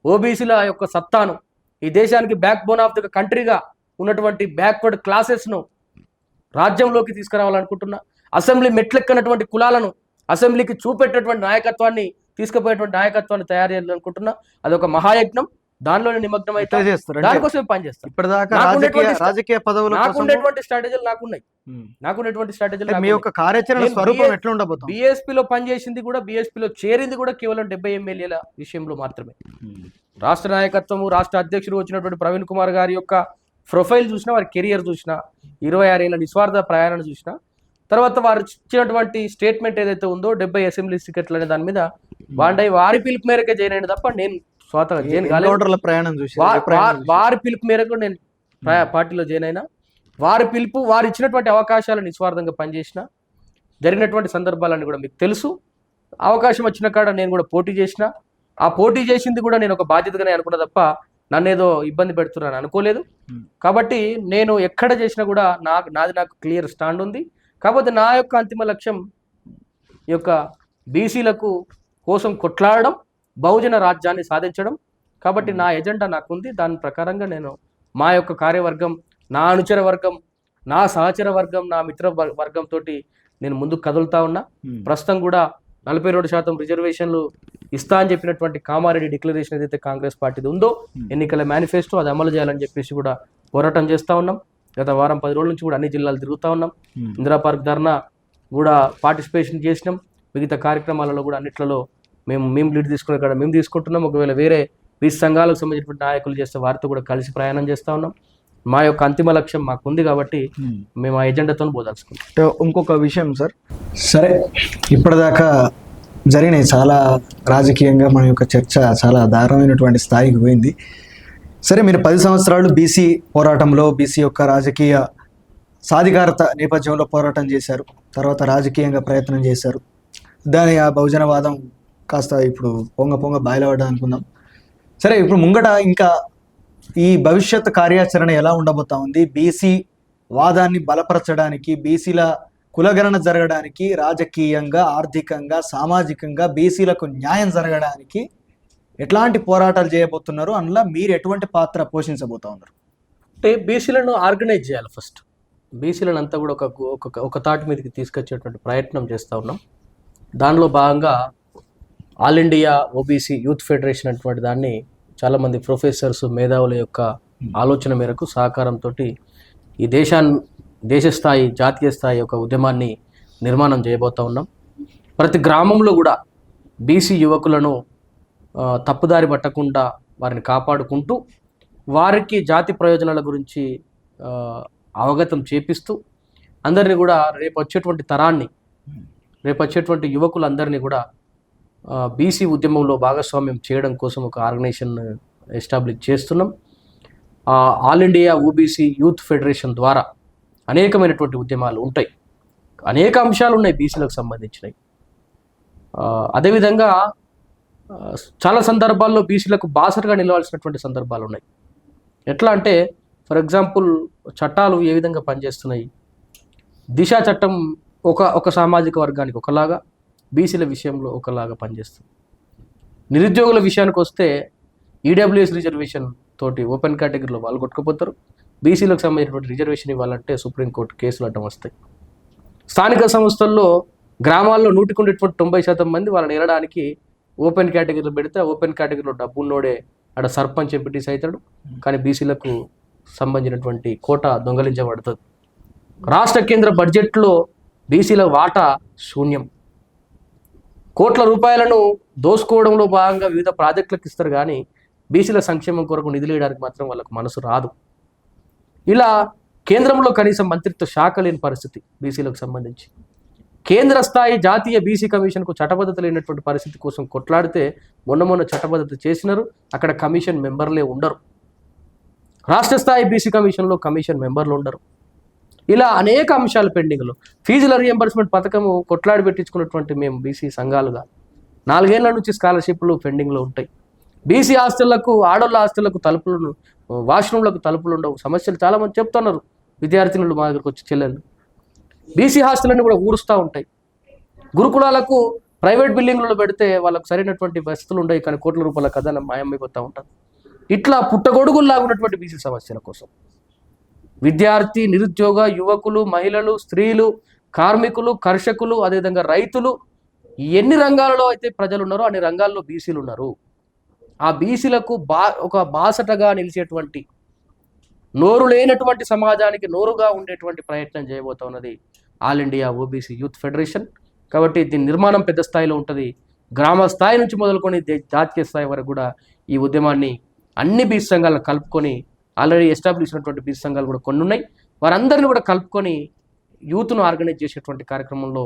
Speaker 2: ఓబీసీల యొక్క సత్తాను, ఈ దేశానికి బ్యాక్ బోన్ ఆఫ్ ద కంట్రీగా ఉన్నటువంటి బ్యాక్వర్డ్ క్లాసెస్ను రాజ్యంలోకి తీసుకురావాలనుకుంటున్నా. అసెంబ్లీ మెట్లెక్కనటువంటి కులాలను అసెంబ్లీకి చూపెట్టేటువంటి నాయకత్వాన్ని, తీసుకుపోయేటువంటి నాయకత్వాన్ని తయారు చేయాలనుకుంటున్నా. అదొక మహాయజ్ఞం, దానిలోనే నిమగ్నం అయితే దానికోసమే పనిచేస్తాను.
Speaker 1: ఇప్పటిదాకా రాజకీయ పదవులు
Speaker 2: నాకున్నటువంటి స్ట్రాటజీలు నాకున్నటువంటి స్ట్రాటజీలు
Speaker 1: మీ యొక్క కార్యాచరణ స్వరూపం ఎట్లా ఉండబోతుంది?
Speaker 2: బీఎస్పీలో పనిచేసింది కూడా, బీఎస్పీలో చేరింది కూడా కేవలం 70 ఎమ్మెల్యేల విషయంలో మాత్రమే. రాష్ట్ర నాయకత్వము, రాష్ట్ర అధ్యక్షుడు వచ్చినటువంటి ప్రవీణ్ కుమార్ గారి యొక్క ప్రొఫైల్ చూసినా, వారి కెరియర్ చూసినా, 26 ఏళ్ళ నిస్వార్థ ప్రయాణం చూసినా, తర్వాత వారు ఇచ్చినటువంటి స్టేట్మెంట్ ఏదైతే ఉందో 70 అసెంబ్లీ టికెట్లు అనే దాని మీద వారి పిలుపు మేరకే జాయిన్ అయిన తప్ప నేను స్వతహా జాయిన్ కాలేదు.
Speaker 1: ప్రయాణం చూసి
Speaker 2: వారి పిలుపు మేరకు నేను పార్టీలో జాయిన్ అయినా. వారి పిలుపు, వారు ఇచ్చినటువంటి అవకాశాలను నిస్వార్థంగా పనిచేసిన. జరిగినటువంటి సందర్భాలన్నీ కూడా మీకు తెలుసు. అవకాశం వచ్చిన కాడ నేను కూడా పోటీ చేసిన. ఆ పోటీ చేసింది కూడా నేను ఒక బాధ్యతగానే అనుకున్నా తప్ప నన్ను ఏదో ఇబ్బంది పెడుతున్నాను అనుకోలేదు. కాబట్టి నేను ఎక్కడ చేసినా కూడా నాకు క్లియర్ స్టాండ్ ఉంది. కాకపోతే నా యొక్క అంతిమ లక్ష్యం ఈ యొక్క బీసీలకు కోసం కొట్లాడడం, బహుజన రాజ్యాన్ని సాధించడం. కాబట్టి నా ఎజెండా నాకుంది. దాని ప్రకారంగా నేను మా యొక్క కార్యవర్గం, నా అనుచర వర్గం, నా సహచర వర్గం, నా మిత్ర వర్గంతో నేను ముందుకు కదులుతా ఉన్నా. ప్రస్తుతం కూడా 42% రిజర్వేషన్లు ఇస్తా అని చెప్పినటువంటి కామారెడ్డి డిక్లరేషన్ ఏదైతే కాంగ్రెస్ పార్టీది ఉందో, ఎన్నికల మేనిఫెస్టో, అది అమలు చేయాలని చెప్పేసి కూడా పోరాటం చేస్తూ ఉన్నాం. గత వారం 10 రోజుల నుంచి కూడా అన్ని జిల్లాలు తిరుగుతూ ఉన్నాం. ఇందిరా పార్క్ ధర్నా కూడా పార్టిసిపేషన్ చేసినాం. మిగతా కార్యక్రమాలలో కూడా అన్నిట్లలో మేము లీడ్ తీసుకునే కాడ మేము తీసుకుంటున్నాం. ఒకవేళ వేరే బీసీ సంఘాలకు సంబంధించినటువంటి నాయకులు చేస్తే వారితో కూడా కలిసి ప్రయాణం చేస్తూ ఉన్నాం. మా యొక్క అంతిమ లక్ష్యం మాకుంది కాబట్టి మేము ఆ ఎజెండాతో పోదాల్చుకుంటాం.
Speaker 1: ఇంకొక విషయం సార్, సరే ఇప్పటిదాకా జరిగినాయి చాలా, రాజకీయంగా మన యొక్క చర్చ చాలా దారుణమైనటువంటి స్థాయికి పోయింది. సరే, మీరు 10 సంవత్సరాలు బీసీ పోరాటంలో, బీసీ యొక్క రాజకీయ సాధికారత నేపథ్యంలో పోరాటం చేశారు. తర్వాత రాజకీయంగా ప్రయత్నం చేశారు. దాని ఆ బహుజనవాదం కాస్త ఇప్పుడు పొంగ బాయిలపడ్డా అనుకుందాం. సరే, ఇప్పుడు ముంగట ఇంకా ఈ భవిష్యత్ కార్యాచరణ ఎలా ఉండబోతా ఉంది? బీసీ వాదాన్ని బలపరచడానికి, బీసీల కులగణన జరగడానికి, రాజకీయంగా, ఆర్థికంగా, సామాజికంగా బీసీలకు న్యాయం జరగడానికి ఎట్లాంటి పోరాటాలు చేయబోతున్నారు? అందులో మీరు ఎటువంటి పాత్ర పోషించబోతా ఉన్నారు?
Speaker 2: అంటే బీసీలను ఆర్గనైజ్ చేయాలి. ఫస్ట్ బీసీలను అంతా కూడా ఒక తాటి మీదకి తీసుకొచ్చేటువంటి ప్రయత్నం చేస్తూ ఉన్నాం. దానిలో భాగంగా all India OBC youth federation అటువంటి దాన్ని చాలామంది ప్రొఫెసర్స్, మేధావుల యొక్క ఆలోచన మేరకు సహకారంతో ఈ దేశ స్థాయి, జాతీయ స్థాయి ఒక ఉద్యమాన్ని నిర్మాణం చేయబోతూ ఉన్నాం. ప్రతి గ్రామంలో కూడా బీసీ యువకులను తప్పుదారి పట్టకుండా వారిని కాపాడుకుంటూ వారికి జాతి ప్రయోజనాల గురించి ఆ, అవగతం చేపిస్తూ అందరినీ కూడా రేపు వచ్చేటువంటి యువకులందరినీ కూడా బీసీ ఉద్యమంలో భాగస్వామ్యం చేయడం కోసం ఒక ఆర్గనైజేషన్ ఎస్టాబ్లిష్ చేస్తున్నాం. All India OBC youth federation ద్వారా అనేకమైనటువంటి ఉద్యమాలు ఉంటాయి, అనేక అంశాలు ఉన్నాయి బీసీలకు సంబంధించినవి. అదేవిధంగా చాలా సందర్భాల్లో బీసీలకు బాసటగా నిలవాల్సినటువంటి సందర్భాలు ఉన్నాయి. ఎట్లా అంటే ఫర్ ఎగ్జాంపుల్ చట్టాలు ఏ విధంగా పనిచేస్తున్నాయి. దిశ చట్టం ఒక సామాజిక వర్గానికి ఒకలాగా, బీసీల విషయంలో ఒకలాగా పనిచేస్తుంది. నిరుద్యోగుల విషయానికి వస్తే ఈడబ్ల్యూఎస్ రిజర్వేషన్ తోటి ఓపెన్ కేటగిరీలో వాళ్ళు కొట్టుకుపోతారు. బీసీలకు సంబంధించినటువంటి రిజర్వేషన్ ఇవ్వాలంటే సుప్రీంకోర్టు కేసులు అడ్డం వస్తాయి. స్థానిక సంస్థల్లో గ్రామాల్లో 90% మంది వాళ్ళని ఏరడానికి ఓపెన్ కేటగిరీలో పెడితే ఓపెన్ కేటగిరీలో డబ్బు ఉన్నోడే అక్కడ సర్పంచ్ ఎంపీటీస్ అవుతాడు, కానీ బీసీలకు సంబంధించినటువంటి కోటా దొంగలించబడుతుంది. రాష్ట్ర కేంద్ర బడ్జెట్లో బీసీల వాటా శూన్యం. కోట్ల రూపాయలను దోసుకోవడంలో భాగంగా వివిధ ప్రాజెక్టులకు ఇస్తారు, కానీ బీసీల సంక్షేమం కొరకు నిధులు వేయడానికి మాత్రం వాళ్ళకు మనసు రాదు. ఇలా కేంద్రంలో కనీసం మంత్రిత్వ శాఖ లేని పరిస్థితి బీసీలకు సంబంధించి. కేంద్ర స్థాయి జాతీయ బీసీ కమిషన్కు చట్టబద్ధత లేనటువంటి పరిస్థితి కోసం కొట్లాడితే మొన్న చట్టబద్ధత చేసినారు, అక్కడ కమిషన్ మెంబర్లే ఉండరు. రాష్ట్ర స్థాయి బీసీ కమిషన్లో కమిషన్ మెంబర్లు ఉండరు. ఇలా అనేక అంశాలు పెండింగ్లో. ఫీజుల రియంబర్స్మెంట్ పథకము కొట్లాడి పెట్టించుకున్నటువంటి మేము బీసీ సంఘాలుగా 4 ఏళ్ల నుంచి స్కాలర్షిప్లు పెండింగ్లో ఉంటాయి. బీసీ హాస్టళ్లకు, ఆడోళ్ళ హాస్టళ్లకు తలుపులు, వాష్రూమ్లకు తలుపులు ఉండవు. సమస్యలు చాలామంది చెప్తున్నారు విద్యార్థినులు మా దగ్గరకు వచ్చి చెల్లెళ్ళు. బీసీ హాస్టళ్ళని కూడా ఊరుస్తూ ఉంటాయి. గురుకులాలకు ప్రైవేట్ బిల్డింగ్లలో పెడితే వాళ్ళకు సరైనటువంటి వసతులు ఉండవు, కానీ కోట్ల రూపాయల ఖజానా మాయమైపోతూ ఉంటారు. ఇట్లా పుట్టగొడుగుల్లాగా ఉన్నటువంటి బీసీ సమస్యల కోసం విద్యార్థి, నిరుద్యోగ, యువకులు, మహిళలు, స్త్రీలు, కార్మికులు, కర్షకులు, అదేవిధంగా రైతులు, ఎన్ని రంగాలలో అయితే ప్రజలు ఉన్నారో అన్ని రంగాల్లో బీసీలు ఉన్నారు. ఆ బీసీలకు ఒక బాసటగా నిలిచేటువంటి, నోరు లేనటువంటి సమాజానికి నోరుగా ఉండేటువంటి ప్రయత్నం చేయబోతా ఉన్నది all India OBC youth federation. కాబట్టి దీని నిర్మాణం పెద్ద స్థాయిలో ఉంటుంది. గ్రామ స్థాయి నుంచి మొదలుకొని జాతీయ స్థాయి వరకు కూడా ఈ ఉద్యమాన్ని అన్ని బీసీ సంఘాలను కలుపుకొని, ఆల్రెడీ ఎస్టాబ్లిష్ అయినటువంటి బీసీ సంఘాలు కూడా కొన్ని ఉన్నాయి, వారందరినీ కూడా కలుపుకొని యూత్ను ఆర్గనైజ్ చేసేటువంటి కార్యక్రమంలో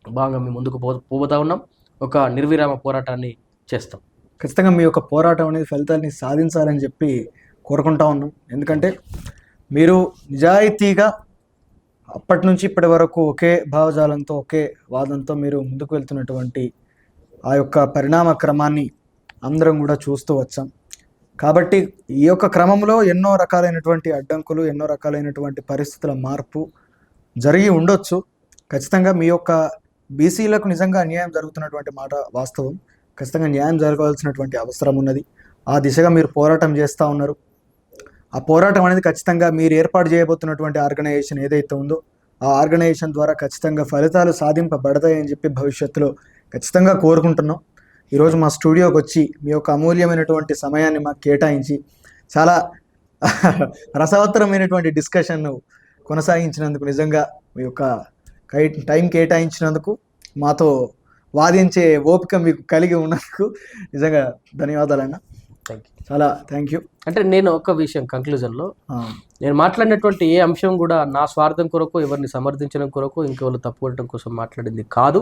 Speaker 2: భాగంగా మేము ముందుకు పోతా ఉన్నాం. ఒక నిర్విరామ పోరాటాన్ని చేస్తాం.
Speaker 1: ఖచ్చితంగా మీ యొక్క పోరాటం అనేది ఫలితాన్ని సాధించాలని చెప్పి కోరుకుంటా ఉన్నాం. ఎందుకంటే మీరు నిజాయితీగా అప్పటి నుంచి ఇప్పటి వరకు ఒకే భావజాలంతో, ఒకే వాదంతో మీరు ముందుకు వెళ్తున్నటువంటి ఆ యొక్క పరిణామ క్రమాన్ని అందరం కూడా చూస్తూ వచ్చాం. కాబట్టి ఈ యొక్క క్రమంలో ఎన్నో రకాలైనటువంటి అడ్డంకులు, ఎన్నో రకాలైనటువంటి పరిస్థితుల మార్పు జరిగి ఉండొచ్చు. ఖచ్చితంగా మీ యొక్క బీసీలకు నిజంగా అన్యాయం జరుగుతున్నటువంటి మాట వాస్తవం. ఖచ్చితంగా న్యాయం జరగాల్సినటువంటి అవసరం ఉన్నది. ఆ దిశగా మీరు పోరాటం చేస్తూ ఉన్నారు. ఆ పోరాటం అనేది ఖచ్చితంగా మీరు ఏర్పాటు చేయబోతున్నటువంటి ఆర్గనైజేషన్ ఏదైతే ఉందో ఆ ఆర్గనైజేషన్ ద్వారా ఖచ్చితంగా ఫలితాలు సాధింపబడతాయని చెప్పి భవిష్యత్తులో ఖచ్చితంగా కోరుకుంటున్నాం. ఈరోజు మా స్టూడియోకి వచ్చి మీ యొక్క అమూల్యమైనటువంటి సమయాన్ని మాకు కేటాయించి చాలా రసవత్తరమైనటువంటి డిస్కషన్ను కొనసాగించినందుకు, నిజంగా మీ యొక్క టైం కేటాయించినందుకు, మాతో వాదించే ఓపిక మీకు కలిగి ఉన్నందుకు నిజంగా ధన్యవాదాలన్న. చాలా థ్యాంక్ యూ.
Speaker 2: అంటే నేను ఒక విషయం కంక్లూజన్లో, నేను మాట్లాడినటువంటి ఏ అంశం కూడా నా స్వార్థం కొరకు, ఎవరిని సమర్థించడం కొరకు, ఇంకెవరు తప్పుపడటం కోసం మాట్లాడింది కాదు.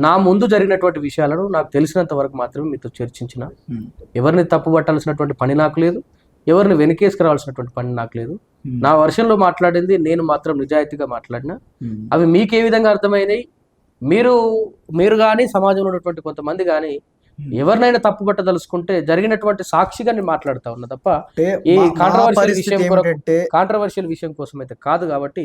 Speaker 2: నా ముందు జరిగినటువంటి విషయాలను నాకు తెలిసినంత వరకు మాత్రమే మీతో చర్చించిన. ఎవరిని తప్పు పట్టాల్సినటువంటి పని నాకు లేదు, ఎవరిని వెనకేసుకురావాల్సినటువంటి పని నాకు లేదు. నా వర్షన్లో మాట్లాడింది నేను మాత్రం నిజాయితీగా మాట్లాడినా. అవి మీకు ఏ విధంగా అర్థమైనాయి, మీరు కానీ సమాజంలో ఉన్నటువంటి కొంతమంది కానీ ఎవరినైనా తప్పు పట్టదలుచుకుంటే జరిగినటువంటి సాక్షిగా నేను మాట్లాడుతా ఉన్నా తప్ప ఈ కాంట్రవర్షియల్ విషయం కోసం అయితే కాదు. కాబట్టి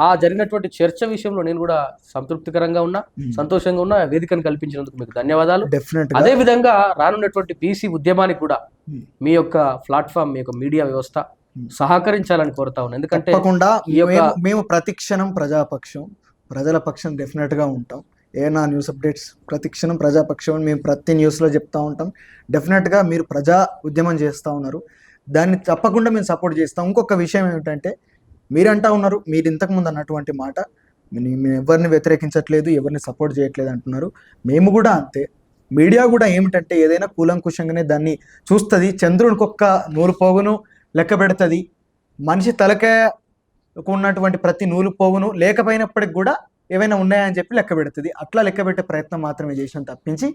Speaker 2: ఆ జరిగినటువంటి చర్చ విషయంలో నేను కూడా సంతృప్తికరంగా ఉన్నా, సంతోషంగా ఉన్నా. వేదికను కల్పించినందుకు మీకు ధన్యవాదాలు. అదే విధంగా రానున్నటువంటి బీసీ ఉద్యమానికి కూడా మీ యొక్క ప్లాట్ఫామ్, మీ యొక్క మీడియా వ్యవస్థ సహకరించాలని కోరుతా ఉన్నా. ఎందుకంటే
Speaker 1: మేము ప్రతిక్షణం ప్రజాపక్షం, ప్రజల పక్షం డెఫినెట్గా ఉంటాం. ఏనా న్యూస్ అప్డేట్స్ ప్రతిక్షణం ప్రజాపక్షం మేము ప్రతి న్యూస్లో చెప్తూ ఉంటాం. డెఫినెట్గా మీరు ప్రజా ఉద్యమం చేస్తూ ఉన్నారు, దాన్ని తప్పకుండా మేము సపోర్ట్ చేస్తాం. ఇంకొక విషయం ఏమిటంటే మీరు అంటా ఉన్నారు, మీరు ఇంతకుముందు అన్నటువంటి మాట, మేము ఎవరిని వ్యతిరేకించట్లేదు, ఎవరిని సపోర్ట్ చేయట్లేదు అంటున్నారు. మేము కూడా అంతే. మీడియా కూడా ఏమిటంటే ఏదైనా కూలంకుషంగానే దాన్ని చూస్తుంది. చంద్రునికి ఒక్క నూలు పోగును లెక్క పెడుతుంది. మనిషి తలకాయకు ఉన్నటువంటి ప్రతి నూలు పోగును లేకపోయినప్పటికి కూడా ఏవైనా ఉన్నాయని చెప్పి లెక్క పెడుతుంది. అట్లా లెక్క పెట్టే ప్రయత్నం మాత్రమే చేసాం తప్పించి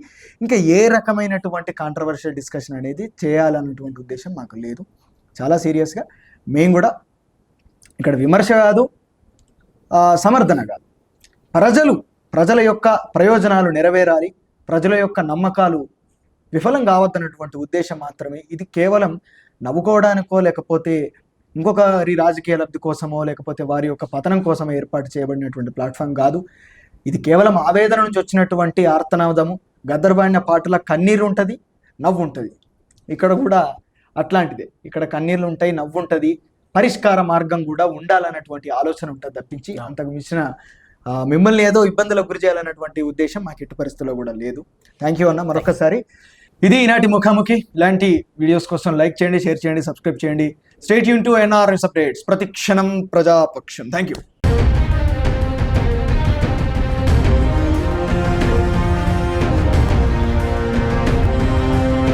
Speaker 1: ఇంకా ఏ రకమైనటువంటి కాంట్రవర్షియల్ డిస్కషన్ అనేది చేయాలన్నటువంటి ఉద్దేశం మాకు లేదు. చాలా సీరియస్గా మేము కూడా ఇక్కడ విమర్శ కాదు, సమర్థన కాదు, ప్రజల యొక్క ప్రయోజనాలు నెరవేరాలి, ప్రజల యొక్క నమ్మకాలు విఫలం కావద్దన్నటువంటి ఉద్దేశం మాత్రమే. ఇది కేవలం నవ్వుకోవడానికో లేకపోతే ఇంకొకరి రాజకీయ లబ్ధి కోసమో లేకపోతే వారి యొక్క పతనం కోసమో ఏర్పాటు చేయబడినటువంటి ప్లాట్ఫామ్ కాదు. ఇది కేవలం ఆవేదన నుంచి వచ్చినటువంటి ఆర్తనాదము, గద్దరబాడిన పాటల కన్నీరు ఉంటుంది, నవ్వు ఉంటుంది. ఇక్కడ కూడా అట్లాంటిదే, ఇక్కడ కన్నీళ్ళు ఉంటాయి, నవ్వు ఉంటుంది, పరిష్కార మార్గం కూడా ఉండాలన్నటువంటి ఆలోచన ఉంటుంది తప్పించి అంతకు మించిన మిమ్మల్ని ఏదో ఇబ్బందులకు గురి చేయాలన్నటువంటి ఉద్దేశం మాకు ఎట్టి పరిస్థితుల్లో కూడా లేదు. థ్యాంక్ యూ అన్న మరొకసారి. ఇది ఈనాటి ముఖాముఖి. ఇలాంటి వీడియోస్ కోసం లైక్ చేయండి, షేర్ చేయండి, సబ్స్క్రైబ్ చేయండి. Stay tune to NRS updates. ప్రతి క్షణం ప్రజాపక్షం. Thank you.